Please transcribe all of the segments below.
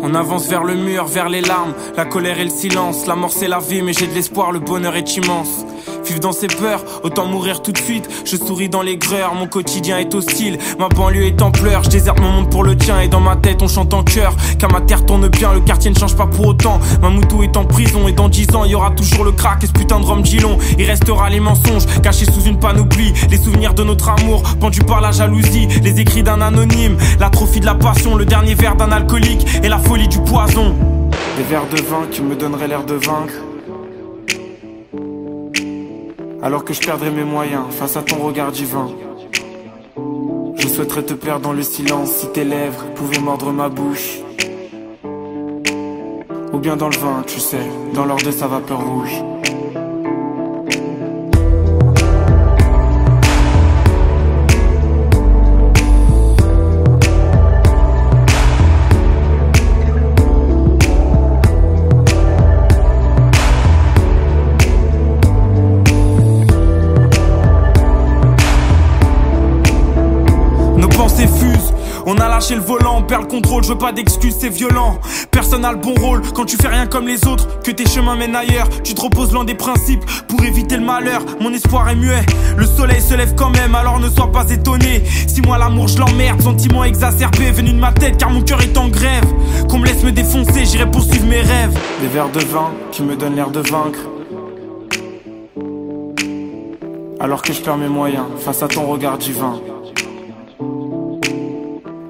On avance vers le mur, vers les larmes, la colère et le silence. La mort c'est la vie mais j'ai de l'espoir, le bonheur est immense. Vivre dans ses peurs, autant mourir tout de suite. Je souris dans les greurs, mon quotidien est hostile. Ma banlieue est en pleurs, je déserte mon monde pour le tien. Et dans ma tête on chante en chœur, car ma terre tourne bien. Le quartier ne change pas pour autant, ma moutou est en prison. Et dans 10 ans il y aura toujours le crack et ce putain de rhum Gilon. Il restera les mensonges, cachés sous une panoplie. Les souvenirs de notre amour, pendus par la jalousie. Les écrits d'un anonyme, l'atrophie de la passion. Le dernier verre d'un alcoolique et la folie du poison. Des verres de vin qui me donneraient l'air de vaincre, alors que je perdrais mes moyens face à ton regard divin. Je souhaiterais te perdre dans le silence si tes lèvres pouvaient mordre ma bouche. Ou bien dans le vin, tu sais, dans l'or de sa vapeur rouge. On a lâché le volant, on perd le contrôle, je veux pas d'excuses, c'est violent. Personne n'a le bon rôle quand tu fais rien comme les autres, que tes chemins mènent ailleurs. Tu te reposes loin des principes pour éviter le malheur. Mon espoir est muet, le soleil se lève quand même, alors ne sois pas étonné si moi l'amour je l'emmerde. Sentiment exacerbé venu de ma tête car mon cœur est en grève. Qu'on me laisse me défoncer, j'irai poursuivre mes rêves. Des verres de vin qui me donnent l'air de vaincre, alors que je perds mes moyens face à ton regard divin.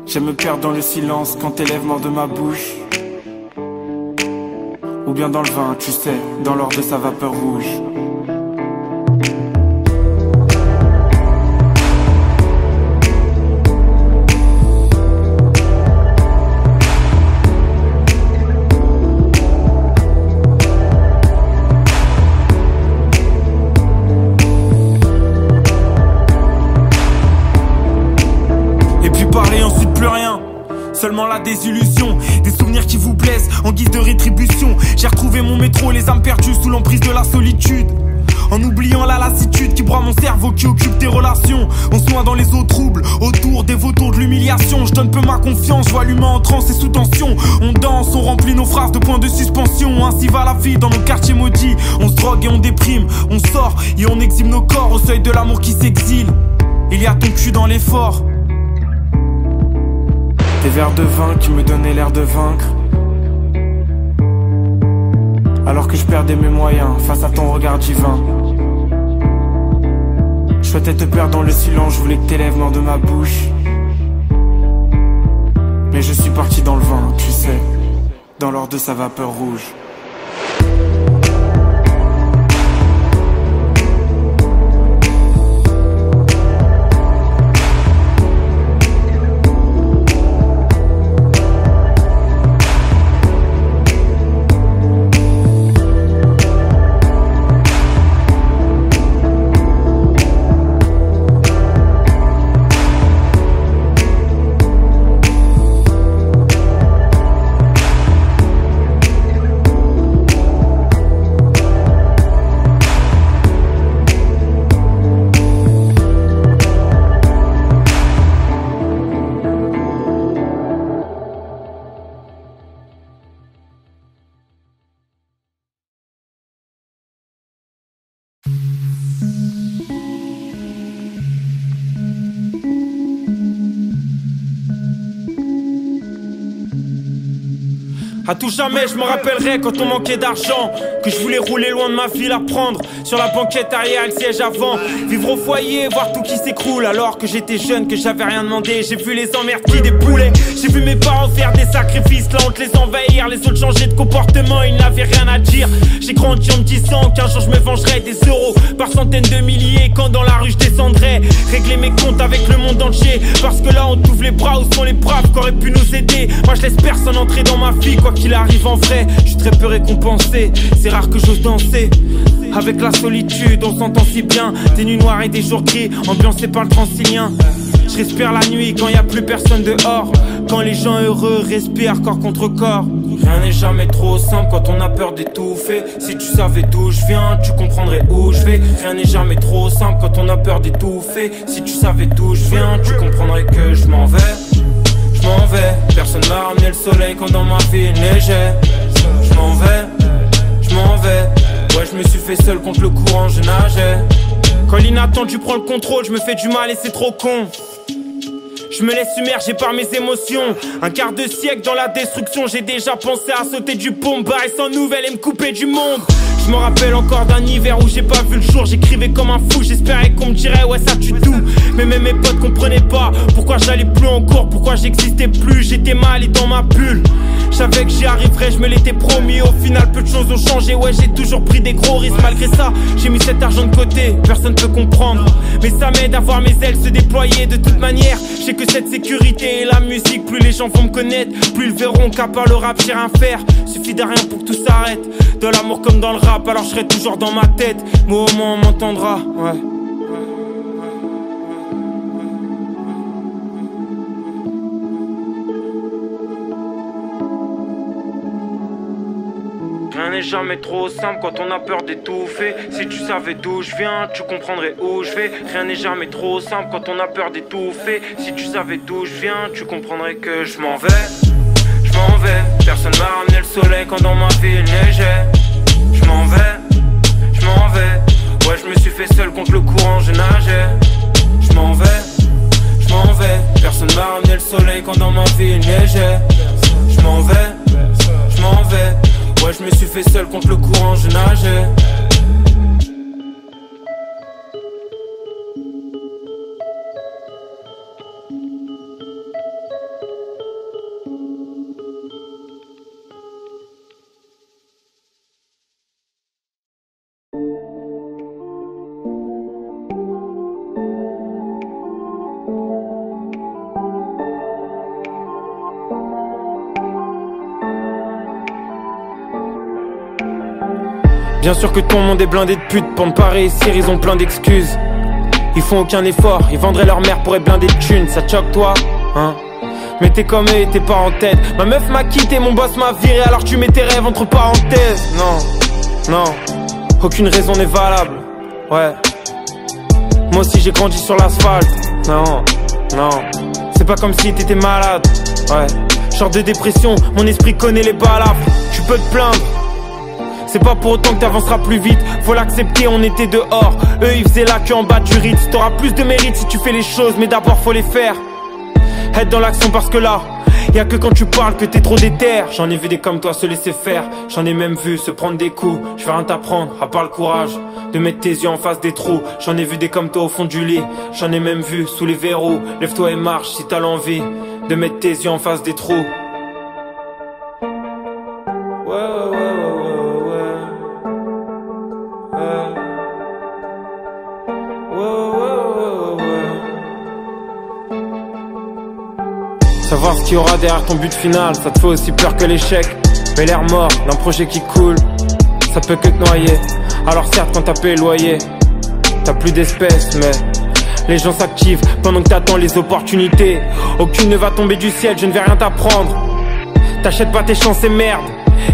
J'aime me perdre dans le silence quand tes lèvres mordent ma bouche. Ou bien dans le vin, tu sais, dans l'or de sa vapeur rouge. Seulement la désillusion, des souvenirs qui vous blessent en guise de rétribution. J'ai retrouvé mon métro, les âmes perdues sous l'emprise de la solitude. En oubliant la lassitude qui broie mon cerveau, qui occupe tes relations. On se noie dans les eaux troubles, autour des vautours de l'humiliation. Je donne peu ma confiance, je vois l'humain en transe et sous tension. On danse, on remplit nos phrases de points de suspension. Ainsi va la vie dans nos quartiers maudits. On se drogue et on déprime, on sort et on exhibe nos corps au seuil de l'amour qui s'exile. Il y a ton cul dans l'effort. Des verres de vin qui me donnaient l'air de vaincre, alors que je perdais mes moyens face à ton regard divin. Je souhaitais te perdre dans le silence, je voulais que tes lèvres mordent ma bouche. Mais je suis parti dans le vin, tu sais, dans l'or de sa vapeur rouge. À tout jamais je me rappellerai quand on manquait d'argent, que je voulais rouler loin de ma ville à prendre sur la banquette arrière et le siège avant. Vivre au foyer, voir tout qui s'écroule alors que j'étais jeune, que j'avais rien demandé. J'ai vu les emmerdes qui déboulaient, j'ai vu mes parents faire des sacrifices, la honte les envahir, les autres changer de comportement, ils n'avaient rien à dire. J'ai grandi en me disant qu'un jour je me vengerai des euros par centaines de milliers quand dans la rue je descendrai. Régler mes comptes avec le monde entier, parce que là on t'ouvre les bras, où sont les braves qui auraient pu nous aider. Moi je laisse personne entrer dans ma vie, quoi qu'il arrive en vrai, je suis très peu récompensé. C'est rare que j'ose danser avec la solitude, on s'entend si bien. Des nuits noires et des jours gris, ambiancés par le Transilien. Je respire la nuit quand y a plus personne dehors, quand les gens heureux respirent corps contre corps. Rien n'est jamais trop simple quand on a peur d'étouffer. Si tu savais d'où je viens, tu comprendrais où je vais. Rien n'est jamais trop simple quand on a peur d'étouffer. Si tu savais d'où je viens, tu comprendrais que je m'en vais. Je Je m'en vais, personne m'a ramené le soleil quand dans ma vie il neigeait. Je m'en vais, ouais je me suis fait seul contre le courant, je nageais. Quand l'inattendu prend le contrôle, je me fais du mal et c'est trop con. Je me laisse submerger par mes émotions. Un quart de siècle dans la destruction. J'ai déjà pensé à sauter du pont, barrer sans nouvelles et me couper du monde. Je me rappelle encore d'un hiver où j'ai pas vu le jour. J'écrivais comme un fou, j'espérais qu'on me dirait ouais ça tue tout. Mais même mes potes comprenaient pas pourquoi j'allais plus en cours, pourquoi j'existais plus. J'étais mal et dans ma bulle. Je savais que j'y arriverais, je me l'étais promis. Au final peu de choses ont changé, ouais j'ai toujours pris des gros risques. Malgré ça, j'ai mis cet argent de côté, personne peut comprendre. Mais ça m'aide à voir mes ailes se déployer. De toute manière, je sais que cette sécurité et la musique, plus les gens vont me connaître, plus ils verront qu'à part le rap j'ai rien faire. Suffit de rien pour que tout s'arrête. De l'amour comme dans le rap, alors je serai toujours dans ma tête. Mais au moins on m'entendra, ouais. Rien n'est jamais trop simple quand on a peur d'étouffer. Si tu savais d'où je viens, tu comprendrais où je vais. Rien n'est jamais trop simple quand on a peur d'étouffer. Si tu savais d'où je viens, tu comprendrais que je m'en vais. Je m'en vais, personne m'a ramené le soleil quand dans ma vie il neigeait. Je m'en vais, ouais je me suis fait seul contre le courant, je nageais. Je m'en vais, personne m'a ramené le soleil quand dans ma vie il neigeait. Je m'en vais, ouais je me suis fait seul contre le courant, je nageais. Bien sûr que ton monde est blindé de putes. Pour ne pas réussir, ils ont plein d'excuses. Ils font aucun effort, ils vendraient leur mère pour être blindés de thunes. Ça te choque toi, hein? Mais t'es comme eux et t'es pas en tête. Ma meuf m'a quitté, mon boss m'a viré. Alors tu mets tes rêves entre parenthèses. Non, aucune raison n'est valable. Ouais. Moi aussi j'ai grandi sur l'asphalte. Non, c'est pas comme si t'étais malade. Ouais. Genre de dépression, mon esprit connaît les balafres. Tu peux te plaindre, c'est pas pour autant que t'avanceras plus vite. Faut l'accepter, on était dehors. Eux ils faisaient la queue en bas du Ritz. T'auras plus de mérite si tu fais les choses, mais d'abord faut les faire. Être dans l'action parce que là, y'a que quand tu parles que t'es trop déter. J'en ai vu des comme toi se laisser faire. J'en ai même vu se prendre des coups. Je vais rien t'apprendre, à part le courage de mettre tes yeux en face des trous. J'en ai vu des comme toi au fond du lit. J'en ai même vu sous les verrous. Lève-toi et marche si t'as l'envie de mettre tes yeux en face des trous. Savoir ce qu'il y aura derrière ton but final, ça te fait aussi peur que l'échec. Mais l'air mort, d'un projet qui coule, ça peut que te noyer. Alors certes quand t'as payé le loyer, t'as plus d'espèces, mais les gens s'activent pendant que t'attends les opportunités. Aucune ne va tomber du ciel, je ne vais rien t'apprendre. T'achètes pas tes chances et merde.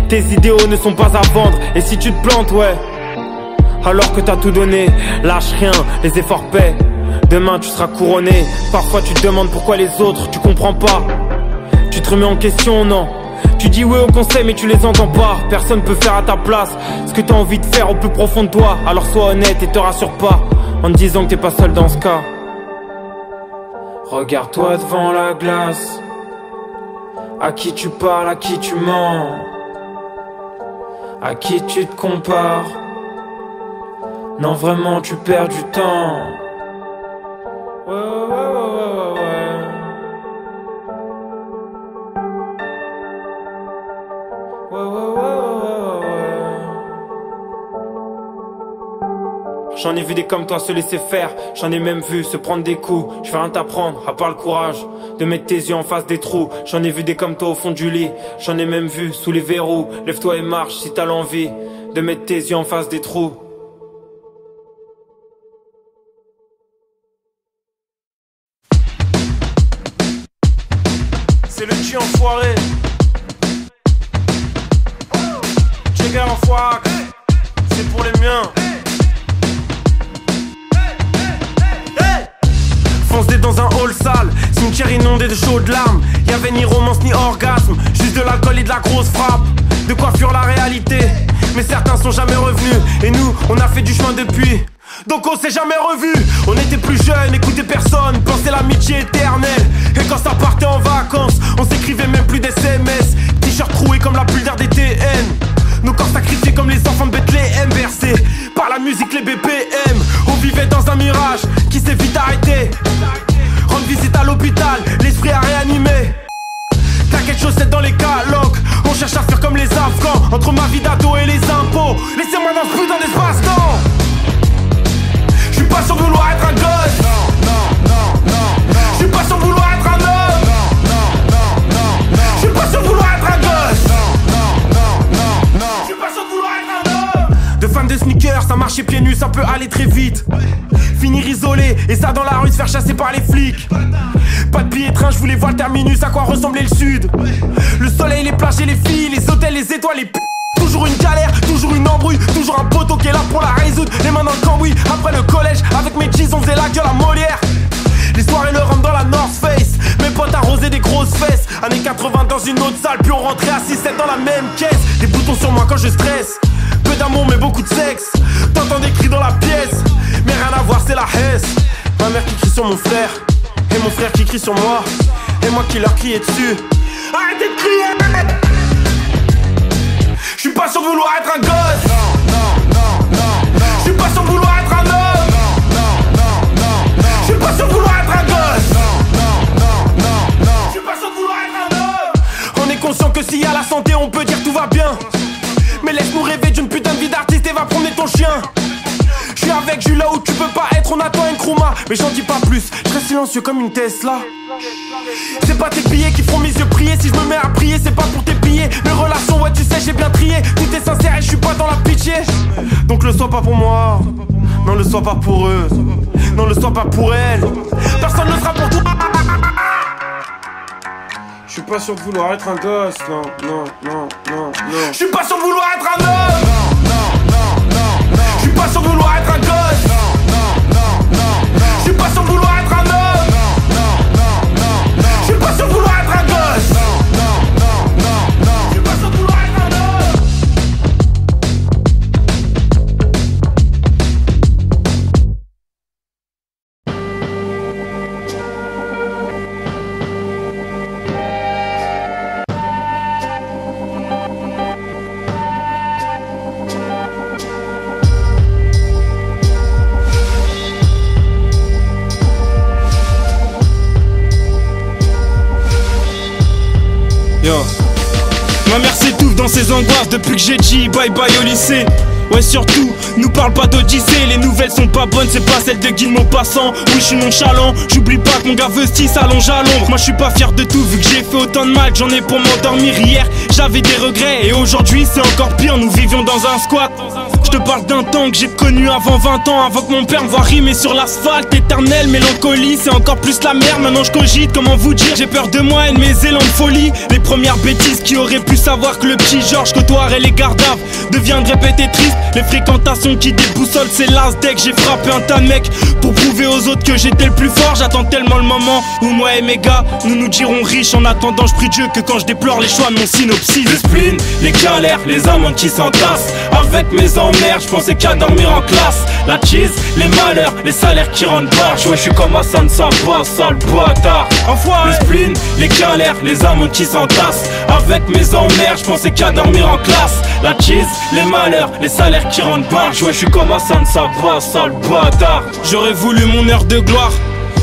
Tes idéaux ne sont pas à vendre. Et si tu te plantes, ouais, alors que t'as tout donné, lâche rien, les efforts paient. Demain tu seras couronné. Parfois tu te demandes pourquoi les autres, tu comprends pas. Tu te remets en question, non. Tu dis oui aux conseils mais tu les entends pas. Personne peut faire à ta place ce que t'as envie de faire au plus profond de toi. Alors sois honnête et te rassure pas en te disant que t'es pas seul dans ce cas. Regarde-toi devant la glace. À qui tu parles, à qui tu mens, à qui tu te compares. Non vraiment tu perds du temps. J'en ai vu des comme toi se laisser faire. J'en ai même vu se prendre des coups. Je vais rien t'apprendre, à part le courage de mettre tes yeux en face des trous. J'en ai vu des comme toi au fond du lit. J'en ai même vu sous les verrous. Lève-toi et marche si t'as l'envie de mettre tes yeux en face des trous. C'est le G enfoiré. Jagger enfoiré. C'est pour les miens. Foncé dans un hall sale, cimetière inondé de chaudes larmes. Y'avait ni romance ni orgasme, juste de l'alcool et de la grosse frappe. De quoi fuir la réalité, mais certains sont jamais revenus. Et nous, on a fait du chemin depuis, donc on s'est jamais revus. On était plus jeunes, écoutait personne, pensait l'amitié éternelle. Et quand ça partait en vacances, on s'écrivait même plus d'SMS. T-shirt troué comme la pull d'air des TN. Nos corps sacrifiés comme les enfants de Bethléem, versés par la musique, les BPM. On vivait dans un mirage qui s'est vite arrêté. Rendre visite à l'hôpital, l'esprit a réanimé. T'inquiète, chaussettes dans les calocs. On cherche à faire comme les Afghans, entre ma vie d'ado et les impôts. Laissez-moi dans ce putain d'espace-temps. J'suis pas sûr de vouloir être un gosse. J'suis pas sûr de vouloir être un homme. J'suis pas sûr de vouloir être un gosse. J'suis pas sûr de vouloir être un homme. De fan de sneakers, ça marchait pieds nus, ça peut aller très vite. Finir isolé, et ça dans la rue, se faire chasser par les flics. Pas de billet train, je voulais voir le terminus, à quoi ressemblait le sud. Le soleil, les plages et les filles, les hôtels, les étoiles, les p***. Toujours une galère, toujours une embrouille, toujours un poteau qui est là pour la résoudre. Les mains dans le cambouis, après le collège, avec mes jeans, on faisait la gueule à Molière. Les soirées, le rhum dans la North Face, mes potes arrosaient des grosses fesses. Années 80 dans une autre salle, puis on rentrait à 6-7 dans la même caisse. Des boutons sur moi quand je stresse, peu d'amour mais beaucoup de sexe. T'entends des cris dans la pièce, mais rien à voir c'est la Hesse. Ma mère qui crie sur mon frère, et mon frère qui crie sur moi, et moi qui leur criais dessus. Arrêtez de crier. J'suis pas sûr de vouloir être un gosse. J'suis pas sûr de vouloir être un homme. J'suis pas sûr de vouloir être un gosse. J'suis pas sûr de vouloir être un homme. On est conscient que s'il y a la santé on peut dire tout va bien. Mais laisse-nous rêver d'une putain de vie d'artiste et va promener ton chien. J'suis avec Jules là où tu peux pas être, on attend une Kruma. Mais j'en dis pas plus, je reste silencieux comme une Tesla. C'est pas tes billets qui feront mes yeux prier. Si je me mets à prier, c'est pas pour tes billets. Mes relations, ouais tu sais j'ai bien trié. Tout est sincère et je suis pas dans la pitié. Donc le sois pas pour moi, non le sois pas pour eux, non le sois pas pour elle. Personne ne sera pour toi. Je suis pas sûr de vouloir être un gosse, non, non, non, non, non. Je suis pas sûr de vouloir être un homme. Je suis pas sûr de vouloir être un gosse. Je suis pas sûr de vouloir être un homme. Je suis pas sûr de vouloir être un gosse. Je suis pas sûr de vouloir être un homme. Yo. Ma mère s'étouffe dans ses angoisses depuis que j'ai dit bye bye au lycée. Ouais surtout, nous parle pas d'Odyssée. Les nouvelles sont pas bonnes, c'est pas celle de Guy de Maupassant. Oui je suis nonchalant, j'oublie pas que mon gars Vesty s'allonge à l'ombre. Moi je suis pas fier de tout vu que j'ai fait autant de mal. J'en ai pour m'endormir hier, j'avais des regrets. Et aujourd'hui c'est encore pire, nous vivions dans un squat. Je te parle d'un temps que j'ai connu avant 20 ans. Avant que mon père me voie rimer sur l'asphalte. Éternelle mélancolie, c'est encore plus la merde. Maintenant je cogite, comment vous dire. J'ai peur de moi et de mes élans de folie. Les premières bêtises qui auraient pu savoir que le petit Georges côtoierait les gardaves deviendraient bêtes et tristes. Les fréquentations qui déboussolent, c'est l'as dès que j'ai frappé un tas de mecs pour prouver aux autres que j'étais le plus fort. J'attends tellement le moment où moi et mes gars nous nous dirons riches. En attendant je prie Dieu que quand je déplore les choix de mon synopsis. Le spleen, les galères, les amandes qui s'entassent. Avec mes emmerdes, je pensais qu'à dormir en classe. La cheese, les malheurs, les salaires qui rendent barge. Ouais je suis comme Hassan Samba, sale bâtard. Le spleen, les galères, les amandes qui s'entassent. Avec mes emmerdes, je pensais qu'à dormir en classe. La cheese, les malheurs, les salaires qui rendent barge. Ouais je suis comme Hassan Samba, sale bâtard. J'aurais voulu mon heure de gloire.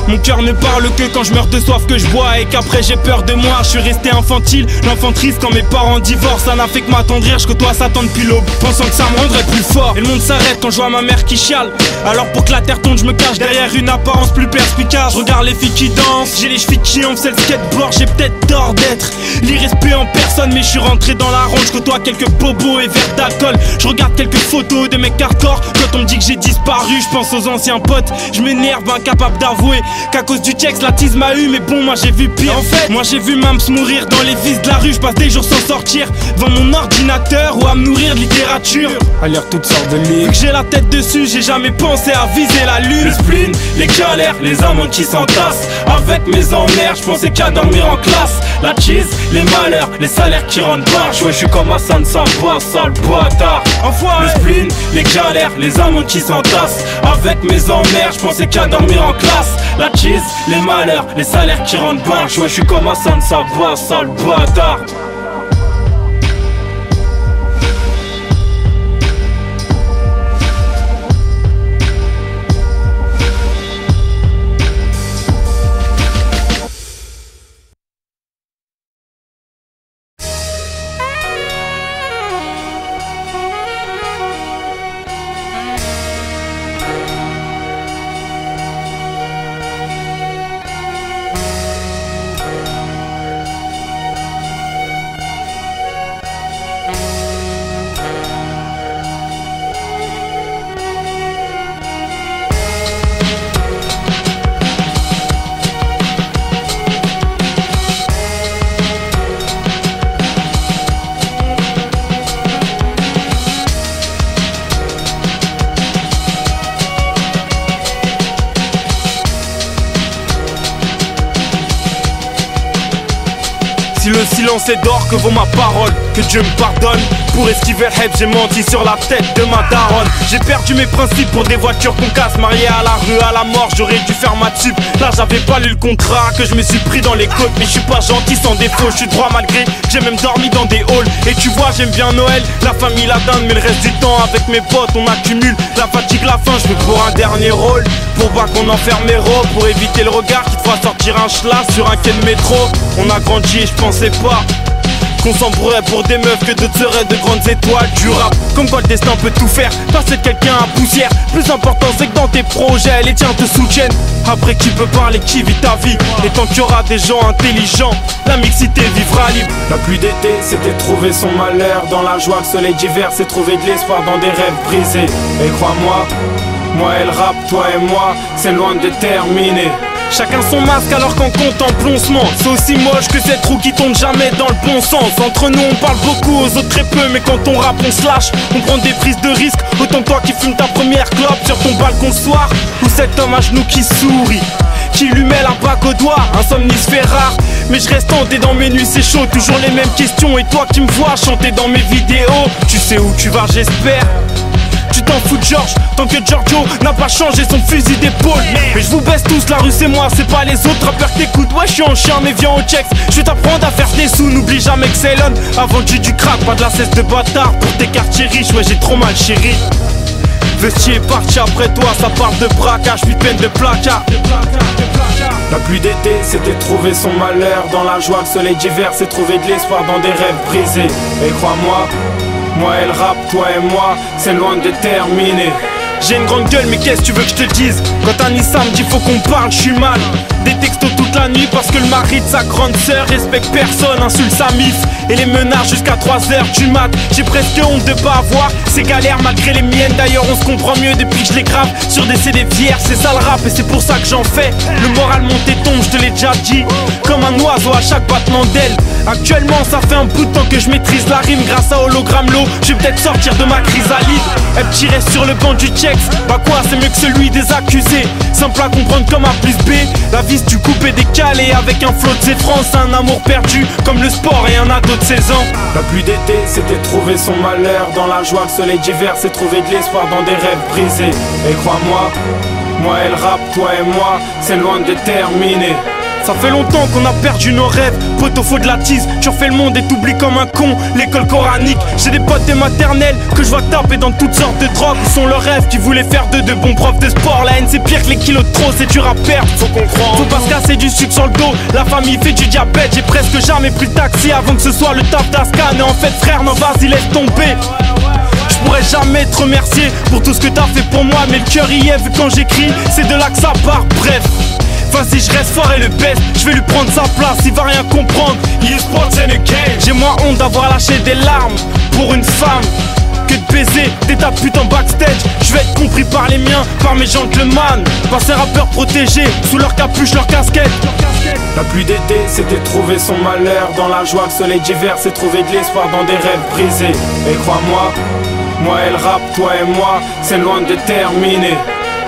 Mon cœur ne parle que quand je meurs de soif que je bois. Et qu'après j'ai peur de moi. Je suis resté infantile, l'enfant triste quand mes parents divorcent. Ça n'a fait que m'attendrir, je côtoie Satan depuis l'aube, pensant que ça me rendrait plus fort. Et le monde s'arrête quand je vois ma mère qui chiale. Alors pour que la terre tombe je me cache derrière une apparence plus perspicace. Je regarde les filles qui dansent, j'ai les chevilles qui enflent, c'est le skateboard. J'ai peut-être tort d'être l'irrespect en personne, mais je suis rentré dans la ronde. Je côtoie quelques bobos et verres d'alcool. Je regarde quelques photos de mes hardcore. Quand on me dit que j'ai disparu, je pense aux anciens potes. Je m'énerve, incapable d'avouer qu'à cause du Chex la tease m'a eu, mais bon moi j'ai vu pire. En fait, moi j'ai vu Mams mourir dans les vices de la rue. Je passe des jours sans sortir devant mon ordinateur ou à me nourrir de littérature, à lire toutes sortes de livres. Vu que j'ai la tête dessus, j'ai jamais pensé à viser la lune. Le spleen, les galères, les amandes qui s'entassent. Avec mes emmerdes, je pensais qu'à dormir en classe. La cheese, les malheurs, les salaires qui rendent barge. Ouais, je suis comme Hassan Savoie, sale bâtard. Le spleen, les galères, les amandes qui s'entassent. Avec mes emmerdes, je pensais qu'à dormir en classe. La cheese, les malheurs, les salaires qui rendent barge. Ouais, je suis comme Hassan Savoie, sale bâtard. Si le silence est d'or, que vaut ma parole, que Dieu me pardonne. Pour esquiver le hype, j'ai menti sur la tête de ma daronne. J'ai perdu mes principes pour des voitures qu'on casse. Marié à la rue, à la mort, j'aurais dû faire ma tube. Là j'avais pas lu le contrat, que je me suis pris dans les côtes. Mais je suis pas gentil sans défaut, je suis droit malgré que j'ai même dormi dans des halls. Et tu vois j'aime bien Noël, la famille la dinde. Mais le reste du temps avec mes potes on accumule la fatigue, la faim. Je veux pour un dernier rôle, pour pas qu'on enferme mes robes. Pour éviter le regard qui te fera sortir un schlass sur un quai de métro. On a grandi et je pensais pas qu'on s'embrouillerait pour des meufs, que d'autres seraient de grandes étoiles du rap. Comme quoi le destin peut tout faire, passer de quelqu'un à poussière. Plus important c'est que dans tes projets, les tiens te soutiennent. Après qui peut parler, qui vit ta vie. Et tant qu'il y aura des gens intelligents, la mixité vivra libre. La pluie d'été, c'était trouver son malheur dans la joie. Le soleil d'hiver, c'est trouver de l'espoir dans des rêves brisés. Et crois-moi, moi et le rap, toi et moi, c'est loin de terminer. Chacun son masque alors qu'en contemple on se ment. C'est aussi moche que cette roue qui tombe jamais dans le bon sens. Entre nous on parle beaucoup, aux autres très peu. Mais quand on rappe on se lâche, on prend des prises de risque. Autant que toi qui fumes ta première clope sur ton balcon le soir. Ou cet homme à genoux qui sourit, qui lui met la bague au doigt. Un somnifère rare, mais je reste hanté dans mes nuits, c'est chaud. Toujours les mêmes questions et toi qui me vois chanter dans mes vidéos. Tu sais où tu vas j'espère. Tu t'en fous de George, tant que Giorgio n'a pas changé son fusil d'épaule. Mais je vous baisse tous, la rue c'est moi, c'est pas les autres rappeurs que t'écoutes. Ouais je suis en chien mais viens au Chex. Je vais t'apprendre à faire des sous, n'oublie jamais que c'est l'homme. Avant que j'ai du crack, pas de la cesse de bâtard. Pour tes quartiers riches, ouais j'ai trop mal chéri. Vestier est parti après toi, ça parle de braquage, puis de peine de placard. La pluie d'été, c'était trouver son malheur dans la joie. Le soleil d'hiver, c'est trouver de l'espoir dans des rêves brisés. Et crois-moi, moi et le rap, toi et moi, c'est loin de terminer. J'ai une grande gueule mais qu'est-ce que tu veux que je te dise? Quand un Issa me dit faut qu'on parle, je suis mal. Des textos toute la nuit parce que le mari de sa grande sœur respecte personne, insulte sa mif et les menace jusqu'à 3h du mat. J'ai presque honte de pas avoir ces galères malgré les miennes. D'ailleurs on se comprend mieux depuis que je les grave sur des CD vierges. C'est ça le rap et c'est pour ça que j'en fais. Le moral monte et tombe, je te l'ai déjà dit. Comme un oiseau à chaque battement d'aile. Actuellement ça fait un bout de temps que je maîtrise la rime. Grâce à Hologramme Low, je vais peut-être sortir de ma chrysalide. Elle tirait sur le banc du Chex. Bah quoi, c'est mieux que celui des accusés. Simple à comprendre comme A plus B. La vis du coupé décalé avec un flot de ses France. Un amour perdu comme le sport et un ado de 16 ans. La pluie d'été, c'était trouver son malheur dans la joie. Le soleil d'hiver, c'est trouver de l'espoir dans des rêves brisés. Et crois-moi, moi et le rap, toi et moi, c'est loin de terminer. Ça fait longtemps qu'on a perdu nos rêves. Poteau faut de la tise, tu refais le monde et t'oublies comme un con l'école coranique. J'ai des potes des maternelles que je vois taper dans toutes sortes de drogues. Où sont leurs rêves qui voulaient faire de bons profs de sport. La haine c'est pire que les kilos de trop, c'est dur à perdre. Faut comprendre, faut pas se casser du sucre sur le dos. La famille fait du diabète, j'ai presque jamais pris le taxi avant que ce soit le taf d'Ascan. Et en fait frère, non vas-y laisse tomber. Je pourrais jamais te remercier pour tout ce que t'as fait pour moi. Mais le cœur y est vu quand j'écris, c'est de là que ça part, bref. Vas-y je reste fort et le best, je vais lui prendre sa place, il va rien comprendre. E-sports and a game. J'ai moins honte d'avoir lâché des larmes pour une femme que baiser dès ta pute en backstage. Je vais être compris par les miens, par mes gentlemen, par ces rappeurs protégés, sous leur capuche, leur casquette. La pluie d'été, c'était trouver son malheur dans la joie. Le soleil d'hiver, c'est trouver de l'espoir dans des rêves brisés. Et crois-moi, moi et le rap, toi et moi, c'est loin de terminer.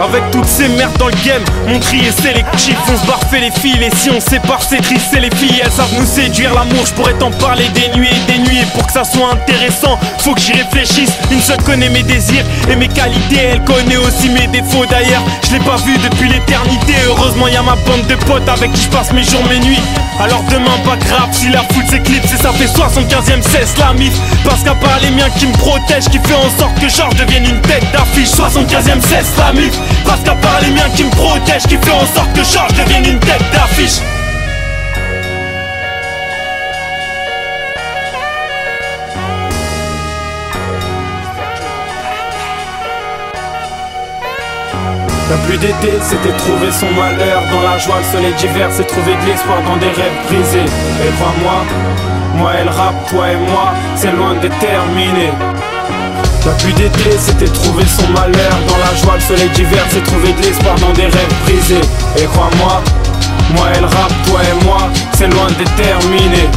Avec toutes ces merdes dans le game, mon cri est sélectif. On se barre fait les fils et si on sépare c'est triste, c'est les filles. Elles savent nous séduire, l'amour, je pourrais t'en parler des nuits et des nuits. Et pour que ça soit intéressant, faut que j'y réfléchisse. Une seule connaît mes désirs et mes qualités, elle connaît aussi mes défauts. D'ailleurs, je l'ai pas vu depuis l'éternité. Heureusement y'a ma bande de potes avec qui je passe mes jours, mes nuits. Alors demain pas grave si la foule s'éclipse. Et ça fait 75ème cesse la mif. Parce qu'à part les miens qui me protègent, qui fait en sorte que Georges devienne une tête d'affiche. 75ème cesse la mif. Parce qu'à part les miens qui me protègent, qui fait en sorte que Georges devienne une tête d'affiche. La pluie d'été, c'était trouver son malheur dans la joie. Le soleil d'hiver, c'est trouver de l'espoir dans des rêves brisés. Et crois-moi, moi et le rap, toi et moi, c'est loin de terminer. La pluie d'été, c'était trouver son malheur dans la joie. Le soleil d'hiver, c'est trouver de l'espoir dans des rêves brisés. Et crois-moi, moi et le rap, toi et moi, c'est loin de terminer.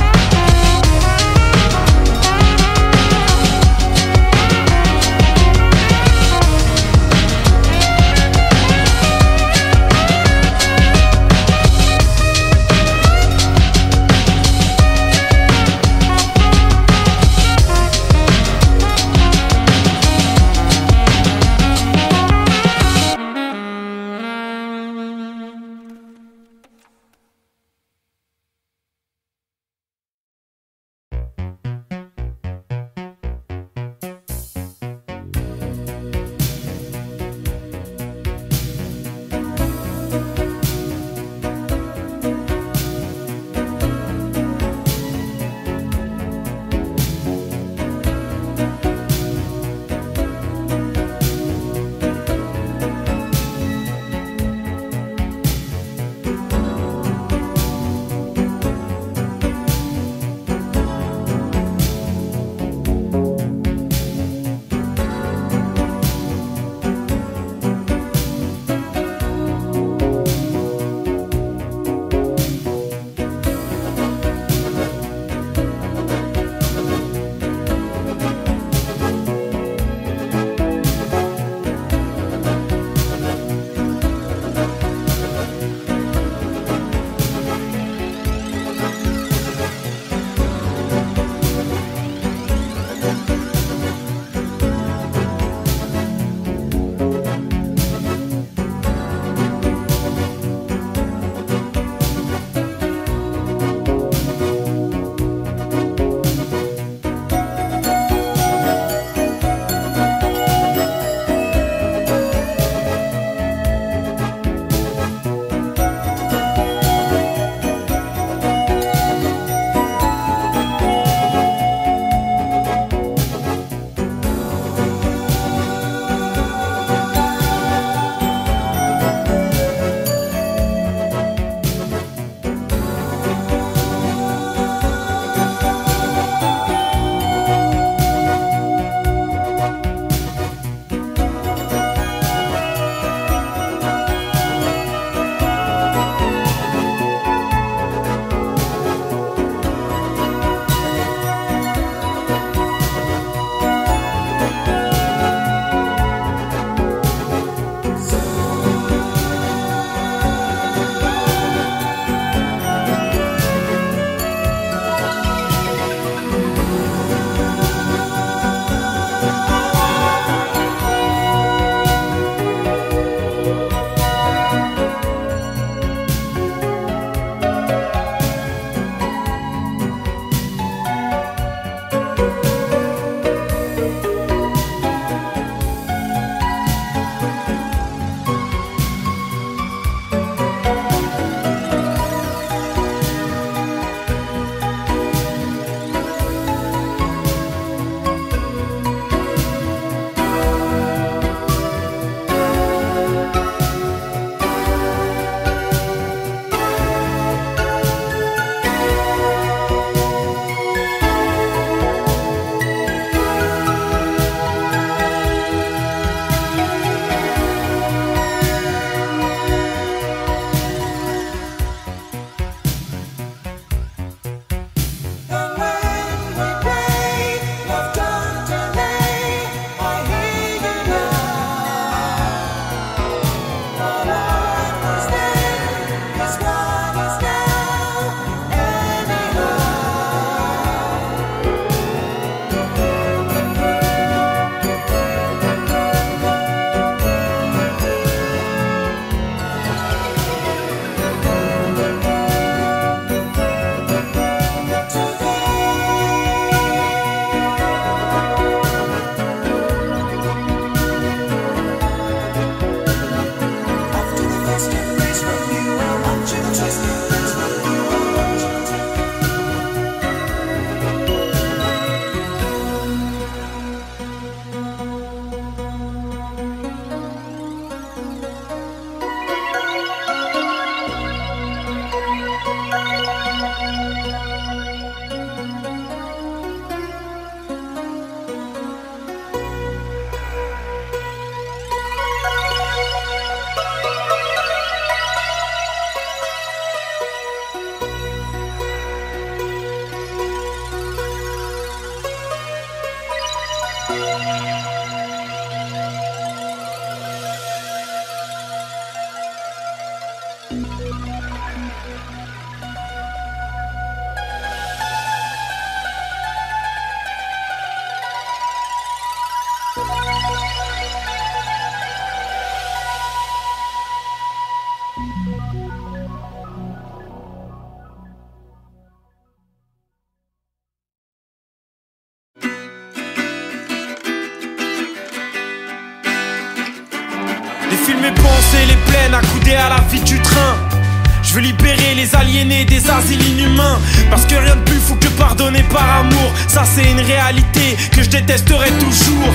mes pensées les pleines, accoudées à la vie du train. Je veux libérer les aliénés des asiles inhumains. Parce que rien de plus fou que pardonner par amour. Ça c'est une réalité que je détesterai toujours.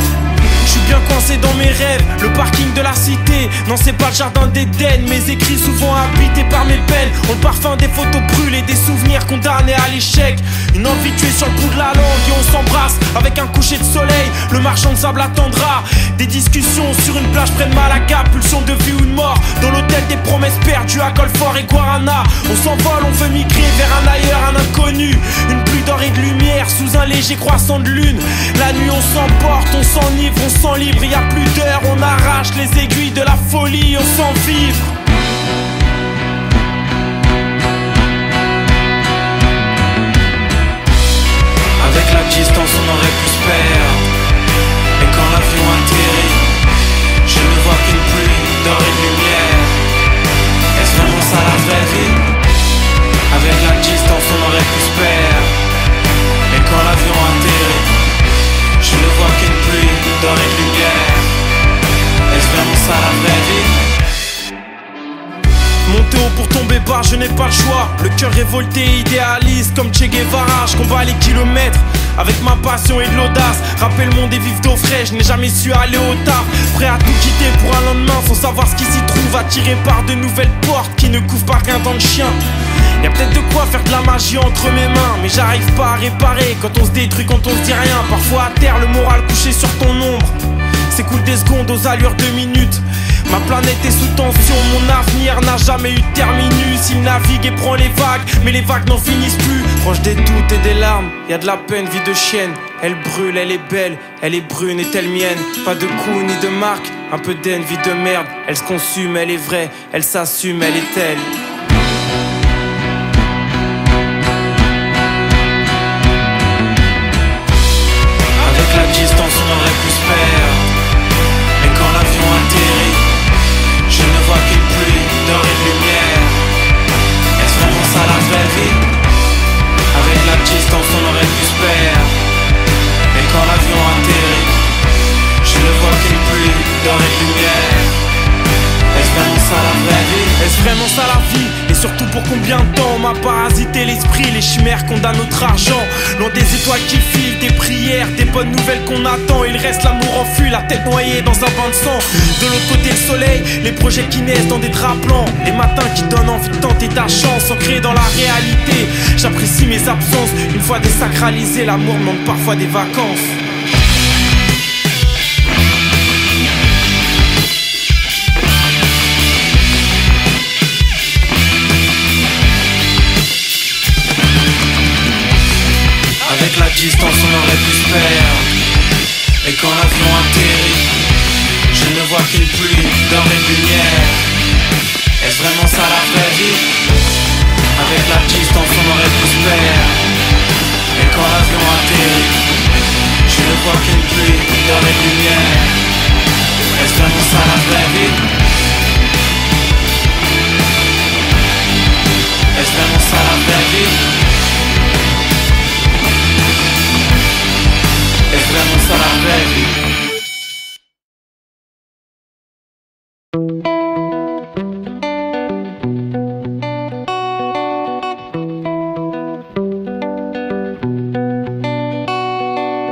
Je suis bien coincé dans mes rêves, le parking de la cité. Non c'est pas le jardin d'Éden, mes écrits souvent habités par mes peines. Ont le parfum des photos brûlées, des souvenirs condamnés à l'échec. Une envie tuée sur le bout de la langue et on s'embrasse avec un coucher de soleil. Le marchand de sable attendra. Des discussions sur une plage près de Malaga. Pulsion de vie ou de mort dans l'hôtel des promesses perdues à Colfort et Guarana. On s'envole, on veut migrer vers un ailleurs, un inconnu. Une pluie d'or et de lumière sous un léger croissant de lune. La nuit on s'emporte, on s'enivre, on s'en libre, y a plus d'heures, on arrache les aiguilles de la folie, on s'enivre. Avec la distance on aurait pu se perdre. Et quand l'avion atterrit, je ne vois qu'une pluie d'or et de lumière. Est-ce vraiment ça la vraie vie? Avec la distance on aurait pu se perdre. Et quand l'avion atterrit, je ne vois qu'une pluie d'or et de lumière. Est-ce vraiment ça la vraie vie? Monter haut pour tomber bas, je n'ai pas le choix. Le cœur révolté, idéaliste comme Che Guevara. Je combats les kilomètres avec ma passion et de l'audace. Rapper le monde et vivre d'eau fraîche, je n'ai jamais su aller au tard. Prêt à tout quitter pour un lendemain sans savoir ce qui s'y trouve. Attiré par de nouvelles portes qui ne couvrent pas qu'un dent de chien. Y'a peut-être de quoi faire de la magie entre mes mains, mais j'arrive pas à réparer quand on se détruit, quand on se dit rien. Parfois à terre, le moral couché sur ton ombre s'écoule des secondes aux allures de minutes. Ma planète est sous tension, mon avenir n'a jamais eu de terminus. Il navigue et prend les vagues, mais les vagues n'en finissent plus. Proche des doutes et des larmes, y'a de la peine, vie de chienne. Elle brûle, elle est belle, elle est brune, est-elle mienne? Pas de coup ni de marque, un peu d'aine, vie de merde. Elle se consume, elle est vraie, elle s'assume, elle est elle. Avec la distance on aurait pu se perdre. Et quand l'avion atterrit, je ne vois qu'une pluie d'or et de lumière. Est-ce vraiment ça la vraie vie? Avec la distance on aurait pu se perdre. Et quand l'avion atterrit, je ne vois qu'une pluie d'or et de lumière. Est-ce vraiment ça la vraie vie? Est-ce vraiment ça la vie? Et surtout pour combien de temps on m'a parasité l'esprit? Les chimères condamnent notre argent. Loin des étoiles qui filent, des prières, des bonnes nouvelles qu'on attend. Il reste l'amour enfui, la tête noyée dans un bain de sang. De l'autre côté le soleil, les projets qui naissent dans des draps blancs. Les matins qui donnent envie de tenter ta chance, ancré dans la réalité. J'apprécie mes absences, une fois désacralisé, l'amour manque parfois des vacances. Avec la distance on aurait pu se perdre. Et quand l'avion atterrit, je ne vois qu'une pluie d'or et de lumière. Est-ce vraiment ça la vraie vie? Avec la distance on aurait pu se perdre. Et quand l'avion atterrit, je ne vois qu'une pluie d'or et de lumière. Est-ce vraiment ça la vraie vie? Est-ce vraiment ça la vraie vie? Est-ce vraiment ça la vraie vie?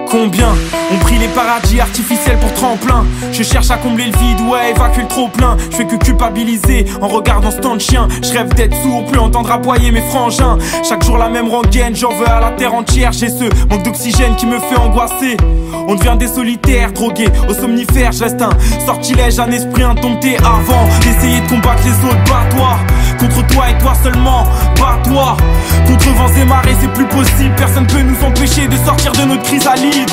Combien ont pris les paradis artificiels pour tremplin? Je cherche à combler le vide, ouais, évacuer le trop plein. Je fais que culpabiliser en regardant ce temps de chien. Je rêve d'être sourd, plus entendre aboyer mes frangins. Chaque jour la même rengaine, j'en veux à la terre entière. J'ai ce manque d'oxygène qui me fait angoisser. On devient des solitaires, drogués aux somnifères. Je reste un sortilège, un esprit indompté. Avant d'essayer de combattre les autres, bats-toi. Contre toi et toi seulement, bats-toi. Contre vents et marées, c'est plus possible. Personne peut nous empêcher de sortir de notre chrysalide.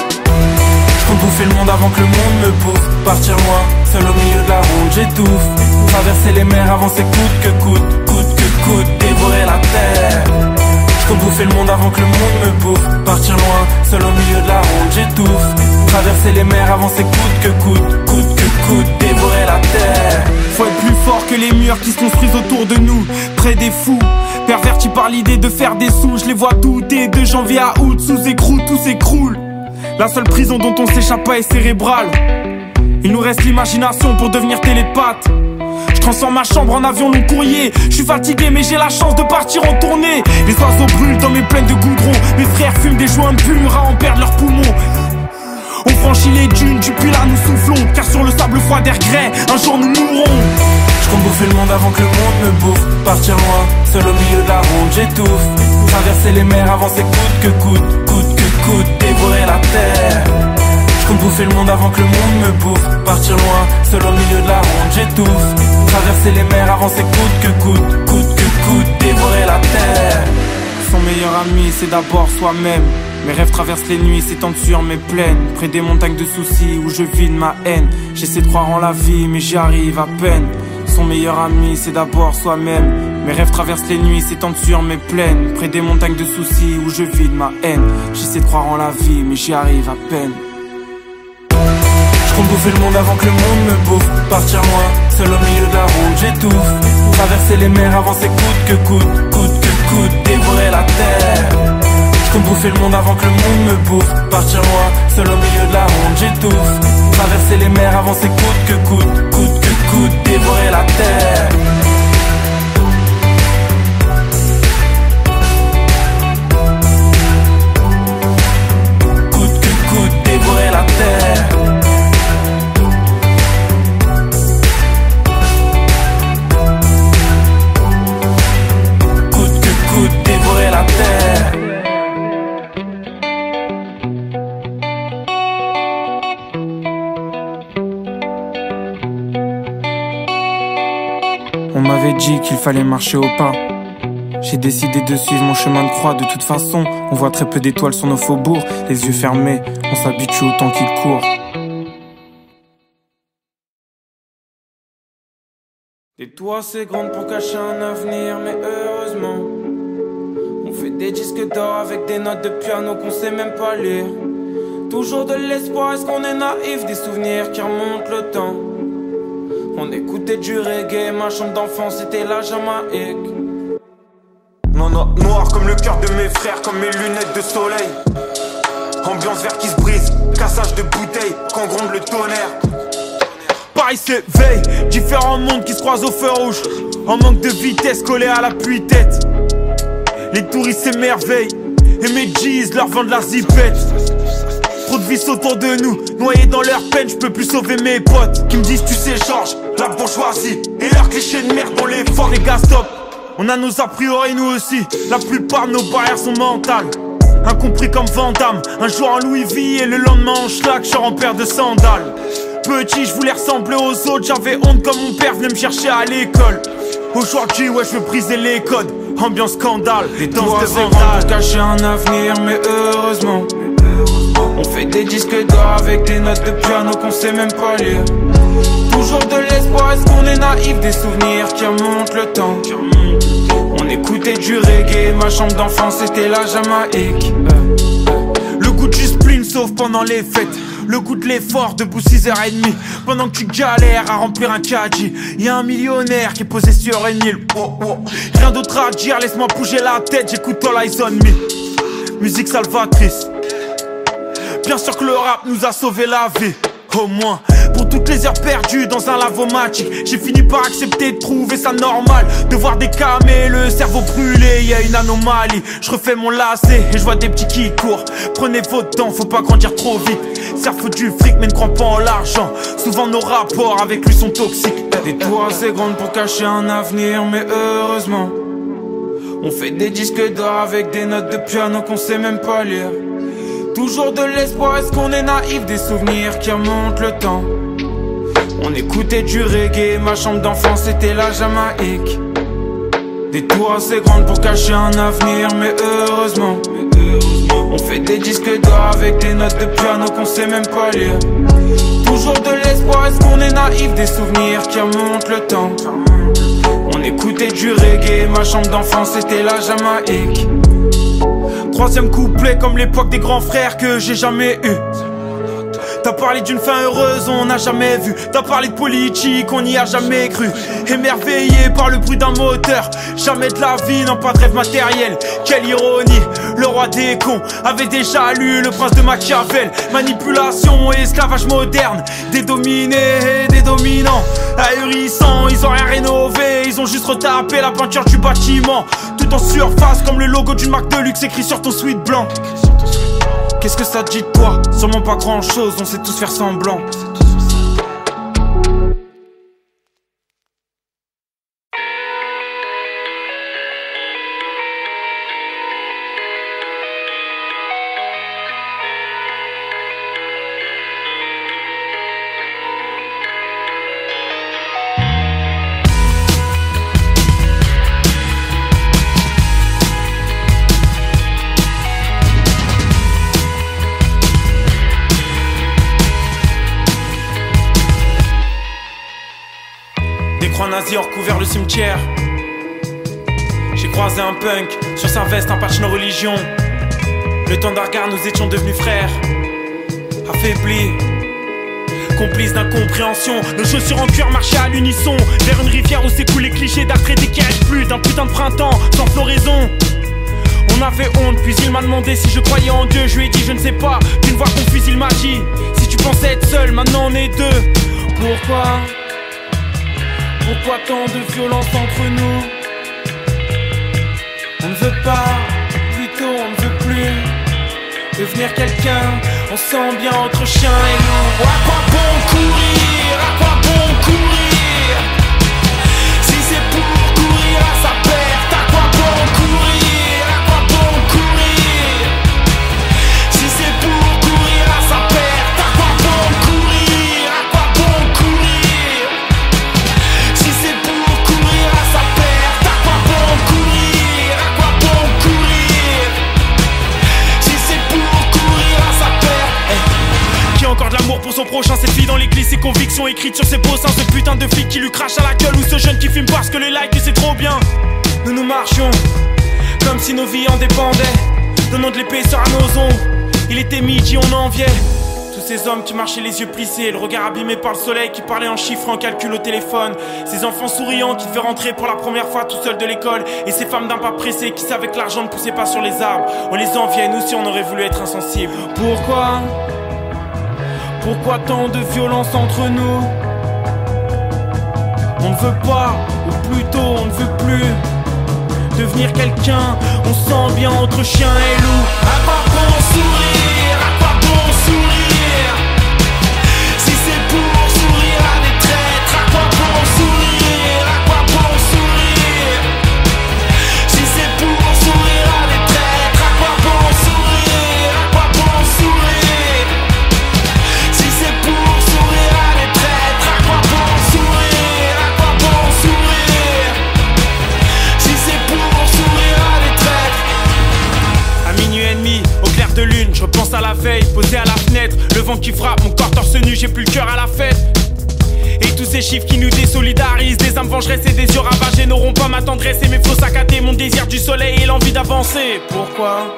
J'compte bouffer le monde avant que le monde me bouffe. Partir loin, seul au milieu de la route, j'étouffe. Traverser les mers, avancer coûte que coûte, coûte que coûte, dévorer la terre. J'compte bouffer le monde avant que le monde me bouffe. Partir loin, seul au milieu de la route, j'étouffe. Traverser les mers, avancer coûte que coûte, coûte que coûte, dévorer la terre. Faut être plus fort que les murs qui se construisent autour de nous. Près des fous, pervertis par l'idée de faire des sous. Je les vois douter de janvier à août, sous écrou, tout s'écroule. La seule prison dont on s'échappe pas est cérébrale. Il nous reste l'imagination pour devenir télépathe. transforme ma chambre en avion long courrier. Je suis fatigué mais j'ai la chance de partir en tournée. Les oiseaux brûlent dans mes plaines de goudron. Mes frères fument des joints purs à en perdre leurs poumons. On franchit les dunes, du Pilat nous soufflons. Car sur le sable froid des regrets, un jour nous mourrons. Je compte bouffer le monde avant que le monde me bouffe. Partir loin, seul au milieu de la ronde, j'étouffe. Traverser les mers, avancer coûte que coûte, dévorer la terre. Je compte bouffer le monde avant que le monde me bouffe. Partir loin, seul au milieu de la ronde, j'étouffe. Traverser les mers, avancer coûte que coûte, dévorer la terre. Son meilleur ami, c'est d'abord soi-même. Mes rêves traversent les nuits, s'étendent sur mes plaines. Près des montagnes de soucis où je vide ma haine. J'essaie de croire en la vie, mais j'y arrive à peine. Son meilleur ami, c'est d'abord soi-même. Mes rêves traversent les nuits, s'étendent sur mes plaines. Près des montagnes de soucis où je vide ma haine. J'essaie de croire en la vie, mais j'y arrive à peine. Je compte bouffer le monde avant que le monde me bouffe. Partir loin, seul au milieu de la route, j'étouffe. Traverser les mers, avancer coûte que coûte, dévorer la terre. Je compte bouffer le monde avant que le monde me bouffe. Partir loin, seul au milieu de la ronde, j'étouffe. Traverser les mers, avancer coûte que coûte, dévorer la terre. Coûte que coûte, dévorer la terre. Coûte que coûte, dévorer la terre. On m'avait dit qu'il fallait marcher au pas. J'ai décidé de suivre mon chemin de croix. De toute façon, on voit très peu d'étoiles sur nos faubourgs. Les yeux fermés, on s'habitue au temps qu'il court. Des toits c'est grande pour cacher un avenir, mais heureusement on fait des disques d'or avec des notes de piano qu'on sait même pas lire. Toujours de l'espoir, est-ce qu'on est naïf? Des souvenirs qui remontent le temps. On écoutait du reggae, ma chambre d'enfance c'était la Jamaïque. Noir comme le cœur de mes frères, comme mes lunettes de soleil. Ambiance vert qui se brise, cassage de bouteilles, quand gronde le tonnerre. Paris s'éveille, différents mondes qui se croisent au feu rouge. En manque de vitesse, collés à la pluie-tête. Les touristes s'émerveillent, et mes G's leur vendent la zipette. Trop de vices autour de nous, noyés dans leur peine, je peux plus sauver mes potes. Qui me disent tu sais Georges, la bourgeoisie et leurs clichés de merde, on les force. Les gars stop, on a nos a priori nous aussi. La plupart de nos barrières sont mentales. Incompris comme Van Damme, un jour en Louis V et le lendemain en schlag, genre en paire de sandales. Petit, je voulais ressembler aux autres, j'avais honte comme mon père venait me chercher à l'école. Aujourd'hui, ouais, je veux briser les codes, ambiance scandale, des danses de vandales. Pour cacher un avenir, mais heureusement on fait des disques d'or avec des notes de piano qu'on sait même pas lire. Toujours de l'espoir, est-ce qu'on est naïf? Des souvenirs qui remontent le temps. On écoutait du reggae, ma chambre d'enfance c'était la Jamaïque. Le goût du spleen sauf pendant les fêtes. Le goût de l'effort, debout 6h30. Pendant que tu galères à remplir un caddie. Y'a un millionnaire qui est posé sur une île. Rien d'autre à dire, laisse-moi bouger la tête. J'écoute All Eyes on Me. Musique salvatrice. Bien sûr que le rap nous a sauvé la vie. Au moins, pour toutes les heures perdues dans un lavomatique, j'ai fini par accepter de trouver ça normal. De voir des camés, le cerveau brûlé, y a une anomalie. Je refais mon lacet et je vois des petits qui courent. Prenez votre temps, faut pas grandir trop vite. Cerveau du fric mais ne crois pas en l'argent. Souvent nos rapports avec lui sont toxiques. Des toits assez grandes pour cacher un avenir, mais heureusement on fait des disques d'or avec des notes de piano qu'on sait même pas lire. Toujours de l'espoir, est-ce qu'on est naïf? Des souvenirs qui remontent le temps. On écoutait du reggae, ma chambre d'enfance c'était la Jamaïque. Des tours assez grandes pour cacher un avenir, mais heureusement on fait des disques d'or avec des notes de piano qu'on sait même pas lire. Toujours de l'espoir, est-ce qu'on est naïf? Des souvenirs qui remontent le temps. On écoutait du reggae, ma chambre d'enfance c'était la Jamaïque. Troisième couplet comme l'époque des grands frères que j'ai jamais eu. T'as parlé d'une fin heureuse, on n'a jamais vu. T'as parlé de politique, on n'y a jamais cru. Émerveillé par le bruit d'un moteur, jamais de la vie, non pas de rêve matériel. Quelle ironie, le roi des cons, avait déjà lu Le Prince de Machiavel. Manipulation et esclavage moderne, des dominés et des dominants. Ahurissants, ils ont rien rénové, ils ont juste retapé la peinture du bâtiment. Tout en surface comme le logo d'une marque de luxe écrit sur ton sweat blanc. Qu'est-ce que ça te dit de toi? Sûrement pas grand chose, on sait tous faire semblant. Des croix nazies ont recouvert le cimetière. J'ai croisé un punk, sur sa veste un patch nos religions. Le temps d'un regard nous étions devenus frères. Affaiblis, complices d'incompréhension. Nos chaussures en cuir marchaient à l'unisson vers une rivière où s'écoulent les clichés d'après-dé qui restent plus d'un putain de printemps sans floraison. On avait honte, puis il m'a demandé si je croyais en Dieu. Je lui ai dit je ne sais pas, d'une voix confuse il m'a dit si tu pensais être seul, maintenant on est deux. Pourquoi tant de violence entre nous? On ne veut pas, plutôt on ne veut plus devenir quelqu'un. On sent bien entre chien et loup. À quoi bon courir? À quoi bon courir? Si c'est pour courir à sa perte, à quoi bon courir? À quoi bon courir? Si c'est pour courir à sa perte, à quoi bon courir? À quoi bon courir? Si c'est pour courir à sa perte, à quoi bon courir? À quoi bon courir? Si c'est pour courir à sa perte. Qui a encore de l'amour pour son prochain? Cette fille dans l'église, ses convictions écrites sur ses beaux seins. Ce putain de flic qui lui crache à la gueule. Ou ce jeune qui fume parce que les likes c'est trop bien. Nous marchions comme si nos vies en dépendaient. Donnant de l'épaisseur à nos ombres. Il était midi, on enviait tous ces hommes qui marchaient les yeux plissés, le regard abîmé par le soleil, qui parlaient en chiffres, en calcul au téléphone. Ces enfants souriants qui devaient rentrer pour la première fois tout seuls de l'école. Et ces femmes d'un pas pressé qui savaient que l'argent ne poussait pas sur les arbres. On les enviait, nous aussi on aurait voulu être insensibles. Pourquoi tant de violence entre nous? On ne veut pas, ou plutôt on ne veut plus devenir quelqu'un. On sent bien entre chien et loup. À quoi bon sourire? À quoi bon sourire? Si c'est pour sourire à des traîtres, à quoi bon sourire? À quoi bon sourire? Si c'est pour sourire à des traîtres, à quoi bon sourire? À quoi bon sourire? Si c'est pour sourire à des traîtres, à quoi bon sourire? À quoi bon sourire? Si c'est pour sourire à des traîtres. À minuit et demi, au clair de lune, je repense à la veille, posé à la fenêtre. Le vent qui frappe, mon corps torse nu, j'ai plus le cœur à la fête. Et tous ces chiffres qui nous désolidarisent, des âmes vengeresses et des yeux ravagés n'auront pas ma tendresse et mes flots saccadés, mon désir du soleil et l'envie d'avancer. Pourquoi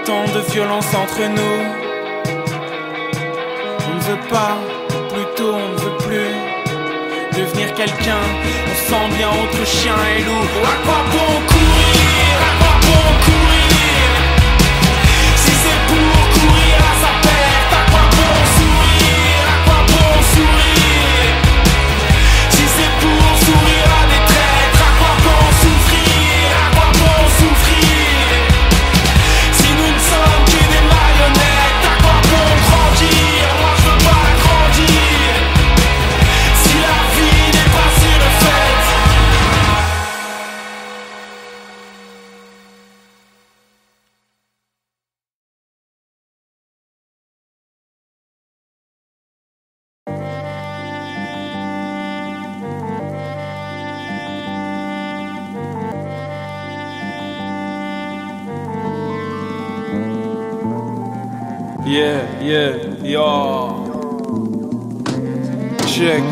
tant de violence entre nous? On ne veut pas, ou plutôt on ne veut plus devenir quelqu'un. On sent bien entre chien et loup. À quoi bon courir? À quoi bon courir? Si c'est pour courir à sa perte, à quoi bon sourire? À quoi bon sourire? Si c'est pour sourire à des traîtres, à quoi bon souffrir? À quoi bon souffrir? Si nous ne sommes que des marionnettes, à quoi bon grandir? Moi je veux pas grandir. Si la vie n'est pas si refaite. Check.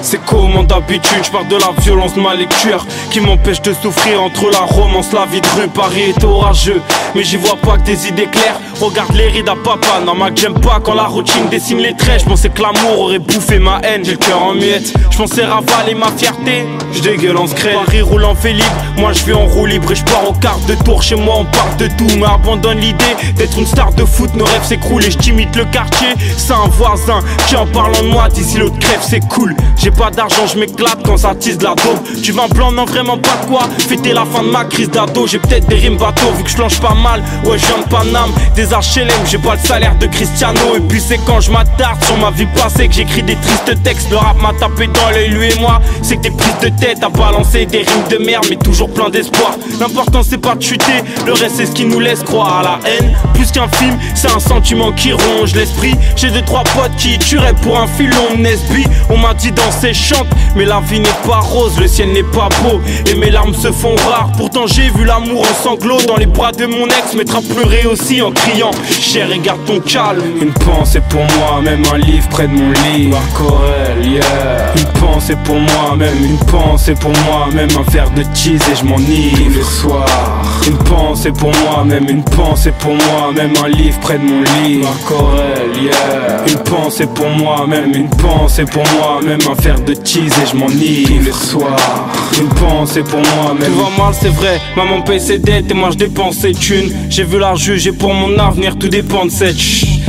C'est comment d'habitude, je parle de la violence de ma lecture qui m'empêche de souffrir entre la romance, la vie de rue. Paris est orageux, mais j'y vois pas que des idées claires. regarde les rides à papa. Non Mac j'aime pas quand la routine dessine les traits. Je pensais que l'amour aurait bouffé ma haine. J'ai le cœur en miettes, je pensais ravaler ma fierté. Je dégueule en scred, Paris roule en fait libre. Moi je vis en roue libre et je pars au quart de tour. Chez moi on parle de tout, mais abandonne l'idée d'être une star de foot. Nos rêves s'écroulent et je t'imite le quartier. C'est un voisin qui en parlant de moi dit si l'autre crève c'est cool. J'ai pas d'argent, je m'éclate quand ça tisse de la dope. Tu vas blanc, non vraiment pas de quoi fêter la fin de ma crise d'ado. J'ai peut-être des rimes bateaux vu que je planche pas mal. Ouais je viens de Paname, des HLM, j'ai pas le salaire de Cristiano. Et puis c'est quand je m'attarde sur ma vie passée que j'écris des tristes textes. Le rap m'a tapé dans l'œil, lui et moi. C'est que t'es prise de tête à balancer des rimes de merde, mais toujours plein d'espoir. L'important c'est pas de chuter, le reste c'est ce qui nous laisse croire à la haine. Plus qu'un film, c'est un sentiment qui ronge l'esprit. J'ai 2-3 potes qui tueraient pour un filon Nesby. On m'a dit danser chante, mais la vie n'est pas rose, le ciel n'est pas beau et mes larmes se font rares. Pourtant j'ai vu l'amour en sanglots dans les bras de mon ex mettre à pleurer aussi en criant cher et garde ton calme. Une pensée pour moi, même un livre près de mon lit. Corel, yeah. Une pensée pour moi, même une pensée pour moi, même un verre de cheese et je m'enivre le soir. Une pensée pour moi, même une pensée pour moi, même un livre près de mon lit. Corel, yeah. Une pensée pour moi, même une pensée pour moi, même un verre de cheese et je m'enivre le soir. Une pensée pour moi, même. Tout va mal c'est vrai, maman paye ses dettes et moi je dépense ses thunes. J'ai vu la juge et pour mon avenir tout dépend de cette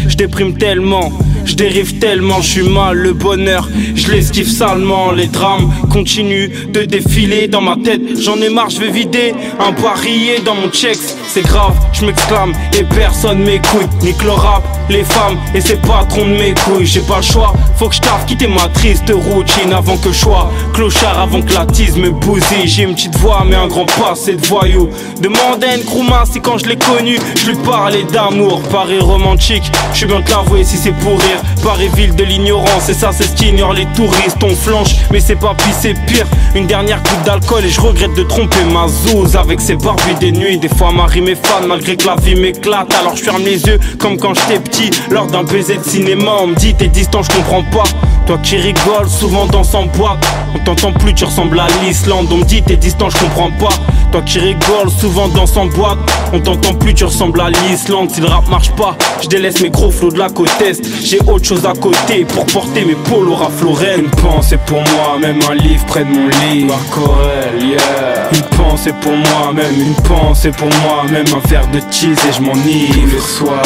je déprime tellement, je dérive tellement, je suis mal, le bonheur, je l'esquive salement. Les drames continuent de défiler dans ma tête, j'en ai marre, je vais vider un parier dans mon checks. C'est grave, je m'exclame et personne m'écoute. Nique le rap, les femmes et ces patrons de mes couilles. J'ai pas le choix, faut que je taffe, quitter ma triste routine avant que je sois clochard, avant que la tise me bousille. J'ai une petite voix mais un grand passé de voyou. Demandez à une Nkrumah si quand je l'ai connu je lui parlais d'amour. Paris romantique, je suis bien de l'avouer si c'est pour rire. Paris ville de l'ignorance et ça c'est ce qu'ignore les touristes. On flanche mais c'est pas pis c'est pire. Une dernière goutte d'alcool et je regrette de tromper ma zouze avec ses barbues des nuits. Des fois ma rime est fan malgré que la vie m'éclate. Alors je ferme les yeux comme quand j'étais petit lors d'un baiser de cinéma. On me dit t'es distant je comprends pas. Toi qui rigoles souvent danse en boîte, on t'entend plus tu ressembles à l'Islande. On me dit t'es distant je comprends pas. Toi qui rigoles souvent danse en boîte, on t'entend plus tu ressembles à l'Islande. Si le rap marche pas, je délaisse mes gros flots de la côte est. J'ai autre chose à côté pour porter mes polos Ralph Lauren. Une pensée pour moi, même un livre près de mon lit. Corel, yeah. Une pensée pour moi, même une pensée pour moi, même un verre de cheese et je m'enivre le soir.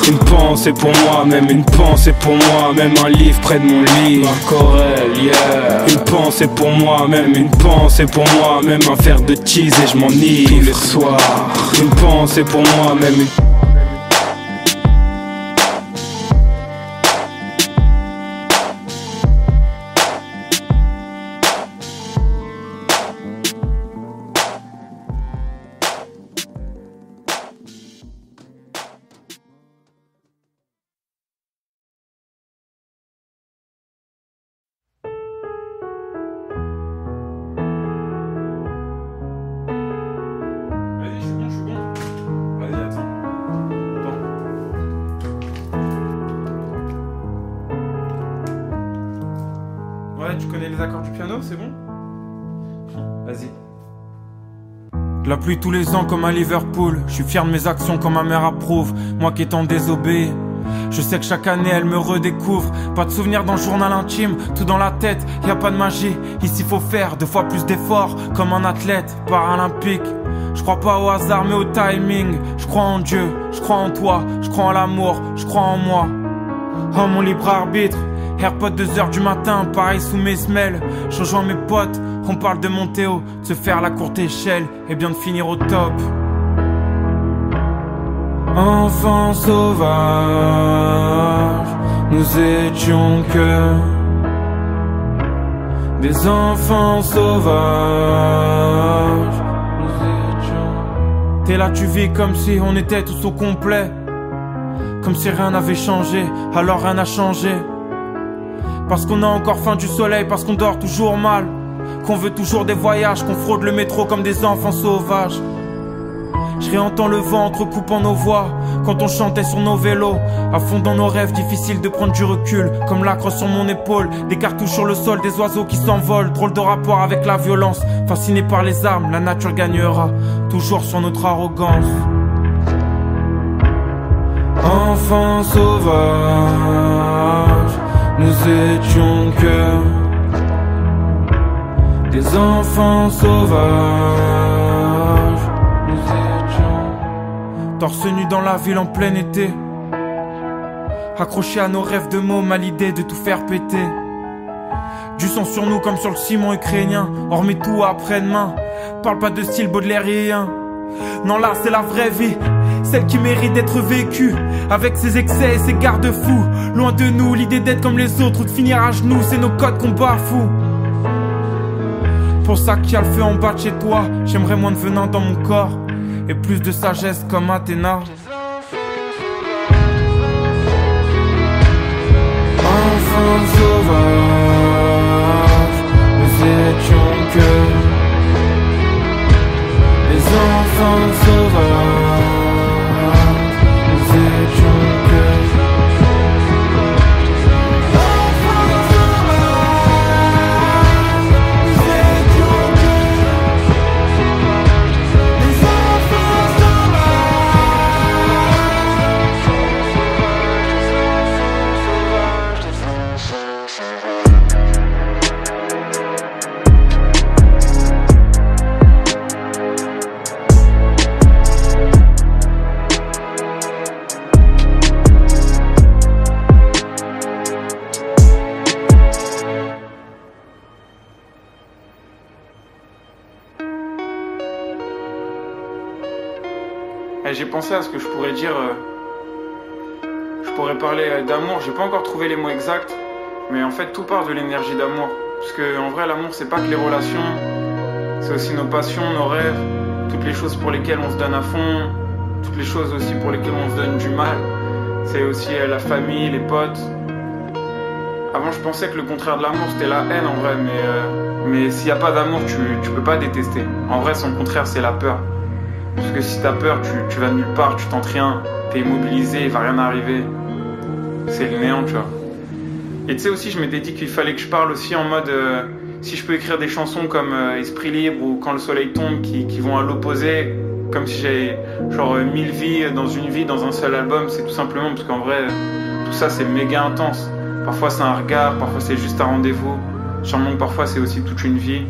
Une pensée pour moi, même une pensée pour moi, même un livre près de mon lit. Corel, yeah. Une pensée pour moi, même une pensée pour moi, même un verre de cheese et je m'enivre le soir. Une pensée pour moi, même une. Tu connais les accords du piano, c'est bon? Vas-y. La pluie tous les ans comme à Liverpool. Je suis fier de mes actions comme ma mère approuve. Moi qui étant désobéi, je sais que chaque année elle me redécouvre. Pas de souvenirs dans le journal intime, tout dans la tête, y a pas de magie. Ici faut faire 2 fois plus d'efforts, comme un athlète paralympique. Je crois pas au hasard mais au timing. Je crois en Dieu, je crois en toi, je crois en l'amour, je crois en moi. Oh mon libre arbitre, AirPod 2h du matin, pareil sous mes semelles. Je rejoins mes potes, on parle de monter haut, de se faire la courte échelle et bien de finir au top. Enfants sauvages, nous étions que des enfants sauvages. Nous étions. T'es là, tu vis comme si on était tous au complet, comme si rien n'avait changé, alors rien n'a changé. Parce qu'on a encore faim du soleil, parce qu'on dort toujours mal, qu'on veut toujours des voyages, qu'on fraude le métro comme des enfants sauvages. Je réentends le vent entrecoupant nos voix, quand on chantait sur nos vélos, à fond dans nos rêves, difficile de prendre du recul, comme l'acre sur mon épaule, des cartouches sur le sol, des oiseaux qui s'envolent, drôle de rapport avec la violence, fasciné par les armes, la nature gagnera, toujours sur notre arrogance. Enfants sauvages, nous étions que des enfants sauvages, nous étions. Torse nu dans la ville en plein été, accrochés à nos rêves de mômes, à l'idée de tout faire péter. Du sang sur nous comme sur le ciment ukrainien, on remet tout après-demain. Parle pas de style baudelairien. Non là c'est la vraie vie, celle qui mérite d'être vécue, avec ses excès et ses garde-fous. Loin de nous l'idée d'être comme les autres ou de finir à genoux, c'est nos codes qu'on bafoue. Pour ça qu'il y a le feu en bas de chez toi, j'aimerais moins de venin dans mon corps et plus de sagesse comme Athéna. Enfants sauvages, nous étions que des enfants sauvages, nous étions que enfants sauvages, nous étions que des enfants J'ai pensé à ce que je pourrais dire. Je pourrais parler d'amour. J'ai pas encore trouvé les mots exacts, mais en fait tout part de l'énergie d'amour. Parce que en vrai l'amour c'est pas que les relations, c'est aussi nos passions, nos rêves, toutes les choses pour lesquelles on se donne à fond, toutes les choses aussi pour lesquelles on se donne du mal. C'est aussi la famille, les potes. Avant je pensais que le contraire de l'amour c'était la haine en vrai, mais s'il y a pas d'amour tu peux pas détester. En vrai son contraire c'est la peur. Parce que si t'as peur, tu vas nulle part, tu tentes rien, t'es immobilisé, il va rien arriver. C'est le néant, tu vois. Et tu sais aussi, je m'étais dit qu'il fallait que je parle aussi en mode... si je peux écrire des chansons comme Esprit Libre ou Quand le Soleil Tombe qui vont à l'opposé, comme si j'avais genre 1000 vies dans un seul album, c'est tout simplement parce qu'en vrai, tout ça c'est méga intense. Parfois c'est un regard, parfois c'est juste un rendez-vous. Sûrement que parfois c'est aussi toute une vie.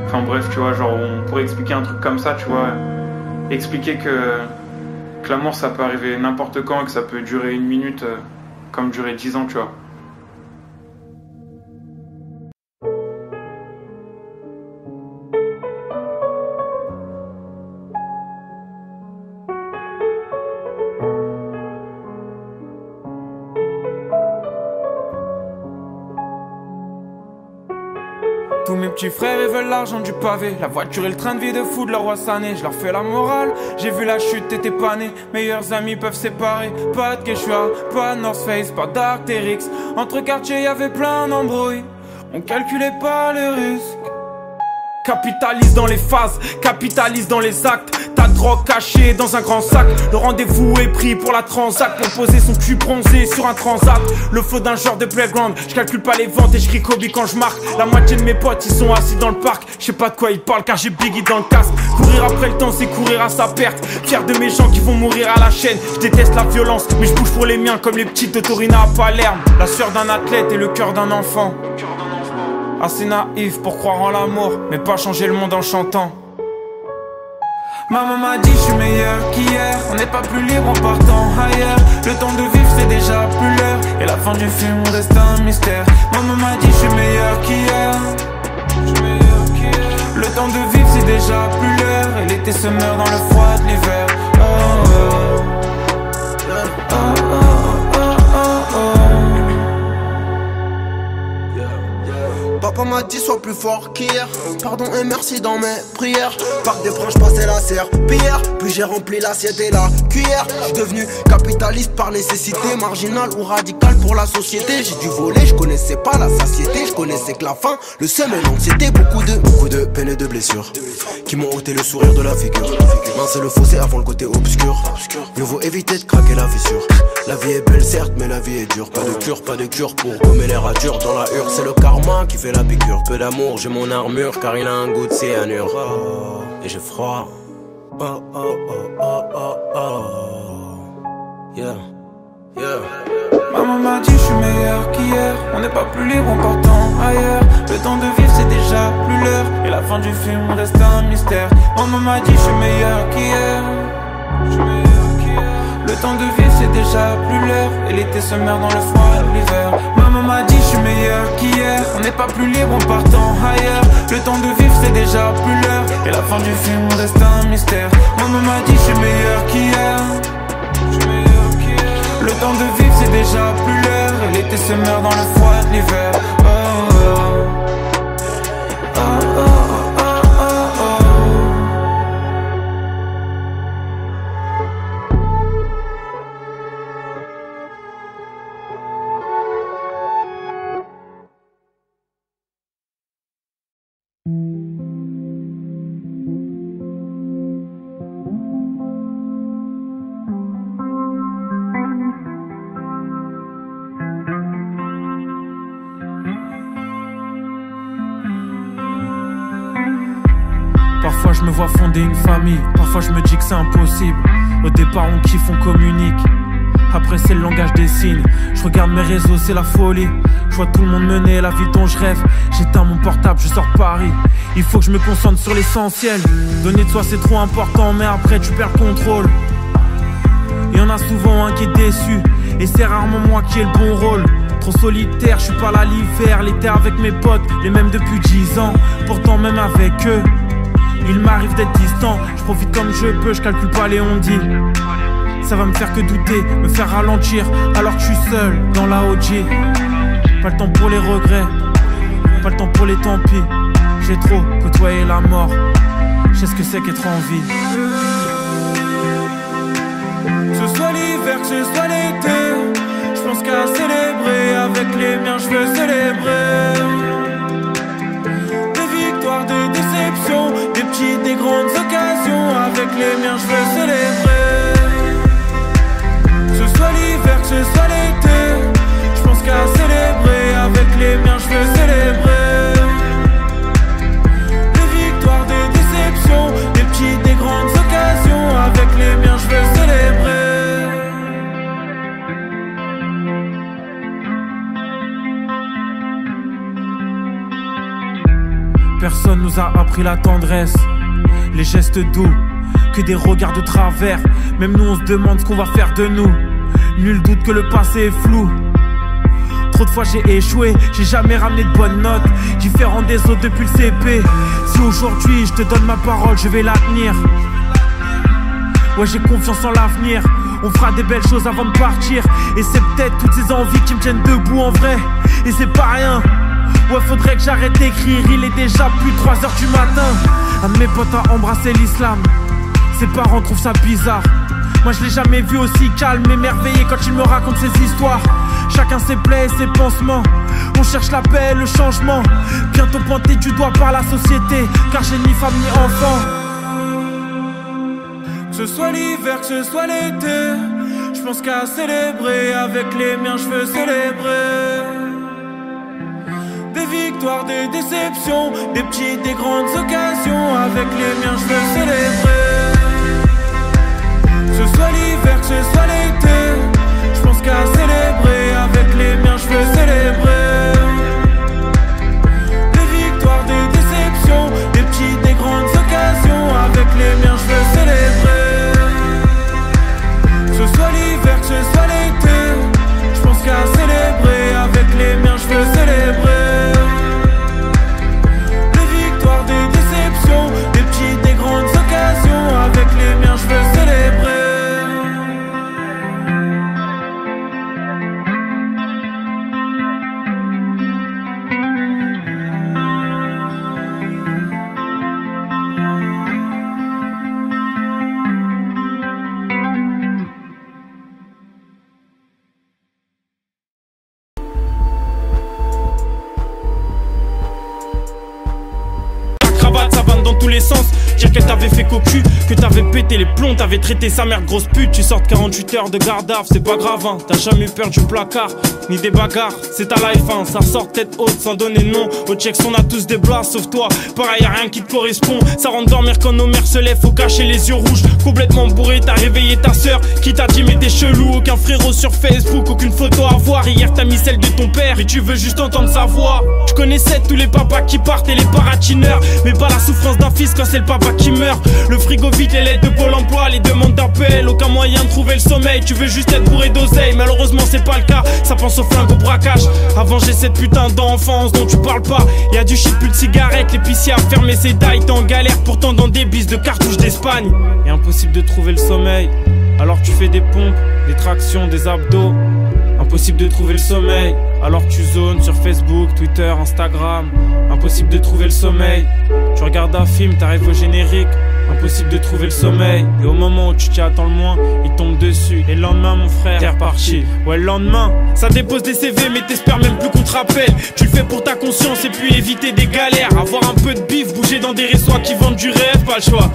Enfin bref, tu vois, genre on pourrait expliquer un truc comme ça, tu vois. Expliquer que l'amour ça peut arriver n'importe quand et que ça peut durer 1 minute comme durer 10 ans, tu vois. Tous mes petits frères ils veulent l'argent du pavé, la voiture et le train de vie de fou de leur roi sané. Je leur fais la morale, j'ai vu la chute, t'étais pas né. Meilleurs amis peuvent séparer, pas de Quechua, pas de North Face, pas d'Arc'teryx. Entre quartiers y'avait plein d'embrouilles, on calculait pas les risques. Capitalise dans les phases, capitalise dans les actes. Ta drogue cachée dans un grand sac. Le rendez-vous est pris pour la transac, pour poser son cul bronzé sur un transat. Le flow d'un genre de playground, je calcule pas les ventes et je crie Kobe quand je marque. La moitié de mes potes ils sont assis dans le parc. Je sais pas de quoi ils parlent car j'ai Biggie dans le casque. Courir après le temps c'est courir à sa perte. Fier de mes gens qui vont mourir à la chaîne. Je déteste la violence mais je bouge pour les miens comme les petites de Torina à Palerme. La sueur d'un athlète et le cœur d'un enfant. Assez naïf pour croire en l'amour, mais pas changer le monde en chantant. Maman m'a dit je suis meilleur qu'hier. On n'est pas plus libre en partant ailleurs. Le temps de vivre c'est déjà plus l'heure. Et la fin du film reste un mystère. Maman m'a dit je suis meilleur qu'hier. Le temps de vivre c'est déjà plus l'heure. Et l'été se meurt dans le froid de l'hiver. Oh, oh. Oh, oh, oh, oh, oh. Papa m'a dit sois plus fort qu'hier. Pardon et merci dans mes prières. Par des branches passées la serpillière. Puis j'ai rempli l'assiette et la cuillère. J'suis devenu capitaliste par nécessité. Marginal ou radical pour la société. J'ai dû voler, je connaissais pas la satiété. Je connaissais que la faim, le seum et l'anxiété. Beaucoup de peine et de blessures qui m'ont ôté le sourire de la figure. Mince le fossé avant le côté obscur. Mieux vaut éviter de craquer la fissure. La vie est belle certes mais la vie est dure. Pas de cure pour gommer les ratures. Dans la hure c'est le karma qui fait la piqûre. Peu d'amour j'ai mon armure car il a un goût de cyanure. Et j'ai froid. Oh oh oh oh oh oh. Yeah. Maman m'a dit je suis meilleur qu'hier. On n'est pas plus libre en partant ailleurs. Le temps de vivre c'est déjà plus l'heure. Et la fin du film on reste un mystère. Maman m'a dit je suis meilleur qu'hier. Le temps de vivre c'est déjà plus l'heure. Et l'été se meurt dans le froid l'hiver. Maman m'a dit je suis meilleur qu'hier. On n'est pas plus libre en partant ailleurs. Le temps de vivre c'est déjà plus l'heure. Et la fin du film on reste un mystère. Maman m'a dit je suis meilleur qu'hier. Le temps de vivre c'est déjà plus l'heure. Et l'été se meurt dans le froid de l'hiver. Oh, oh, oh, oh. Parfois je me vois fonder une famille, parfois je me dis que c'est impossible. Au départ on kiffe, on communique. Après c'est le langage des signes. Je regarde mes réseaux, c'est la folie. Je vois tout le monde mener la vie dont je rêve. J'éteins mon portable, je sors de Paris. Il faut que je me concentre sur l'essentiel. Donner de soi c'est trop important, mais après tu perds le contrôle. Y'en a souvent un qui est déçu, et c'est rarement moi qui ai le bon rôle. Trop solitaire, je suis pas là l'hiver. L'été avec mes potes, les mêmes depuis 10 ans. Pourtant même avec eux il m'arrive d'être distant, je profite comme je peux, je calcule pas les ondits. Ça va me faire que douter, me faire ralentir, alors que je suis seul dans la OG. Pas le temps pour les regrets, pas le temps pour les tant pis. J'ai trop côtoyé la mort, je sais ce que c'est qu'être en vie. Que ce soit l'hiver, que ce soit l'été, je pense qu'à célébrer, avec les miens je veux célébrer. Des déceptions, des petites, des grandes occasions. Avec les miens je veux célébrer. Que ce soit l'hiver, que ce soit l'été, je pense qu'à célébrer. Avec les miens je veux célébrer. Des victoires, des déceptions, des petites, des grandes occasions. Avec les miens je veux célébrer. Personne nous a appris la tendresse, les gestes doux, que des regards de travers. Même nous on se demande ce qu'on va faire de nous. Nul doute que le passé est flou. Trop de fois j'ai échoué, j'ai jamais ramené de bonnes notes. Différent des autres depuis le CP. Si aujourd'hui je te donne ma parole, je vais la tenir. Ouais j'ai confiance en l'avenir. On fera des belles choses avant de partir. Et c'est peut-être toutes ces envies qui me tiennent debout en vrai. Et c'est pas rien. Ouais faudrait que j'arrête d'écrire, il est déjà plus de 3h du matin. Un de mes potes a embrassé l'islam. Ses parents trouvent ça bizarre. Moi je l'ai jamais vu aussi calme, émerveillé quand il me raconte ses histoires. Chacun ses plaies et ses pansements. On cherche la paix, le changement. Bientôt pointé du doigt par la société, car j'ai ni femme ni enfant. Que ce soit l'hiver, que ce soit l'été, je pense qu'à célébrer. Avec les miens je veux célébrer. Des victoires, des déceptions, des petites, des grandes occasions. Avec les miens je veux célébrer. Que ce soit l'hiver, que ce soit l'été, je pense qu'à célébrer. Avec les miens je veux célébrer. Des victoires, des déceptions, des petites, des grandes occasions. Avec les miens je veux célébrer. Que ce soit l'hiver, que ce soit l'été, je pense qu'à célébrer. Avec les miens je veux célébrer. Des petites, des grandes occasions. Avec les miens je veux célébrer. Dans tous les sens, dire qu'elle t'avait fait cocu, que t'avais pété les plombs, t'avais traité sa mère de grosse pute. Tu sortes 48 heures de garde à vue, c'est pas grave hein. T'as jamais eu peur du placard, ni des bagarres, c'est ta life hein. Ça sort tête haute sans donner de nom. Au checks on a tous des blas sauf toi, pareil y'a rien qui te correspond. Ça rentre dormir quand nos mères se lèvent, faut cacher les yeux rouges. Complètement bourré t'as réveillé ta sœur qui t'a dit mais t'es chelou. Aucun frérot sur Facebook, aucune photo à voir. Hier t'as mis celle de ton père, mais tu veux juste entendre sa voix. Je connaissais tous les papas qui partent et les paratineurs, mais pas la souffrance d'un fils quand c'est le papa qui meurt. Le frigo vide, les lettres de Pôle emploi, les demandes d'appel, aucun moyen de trouver le sommeil. Tu veux juste être bourré d'oseille, malheureusement c'est pas le cas. Ça pense au flingue, au braquage. Avant j'ai cette putain d'enfance dont tu parles pas. Y'a du shit, plus de cigarettes, l'épicier a fermé ses dailles. T'es en galère pourtant dans des bises de cartouches d'Espagne. Et impossible de trouver le sommeil, alors tu fais des pompes, des tractions, des abdos. Impossible de trouver le sommeil, alors tu zones sur Facebook, Twitter, Instagram. Impossible de trouver le sommeil, tu regardes un film, t'arrives au générique. Impossible de trouver le sommeil, et au moment où tu t'y attends le moins, il tombe dessus. Et le lendemain mon frère, t'es reparti. Ouais, le lendemain, ça dépose des CV mais t'espères même plus qu'on te rappelle. Tu le fais pour ta conscience et puis éviter des galères. Avoir un peu de bif, bouger dans des restos qui vendent du rêve, pas le choix.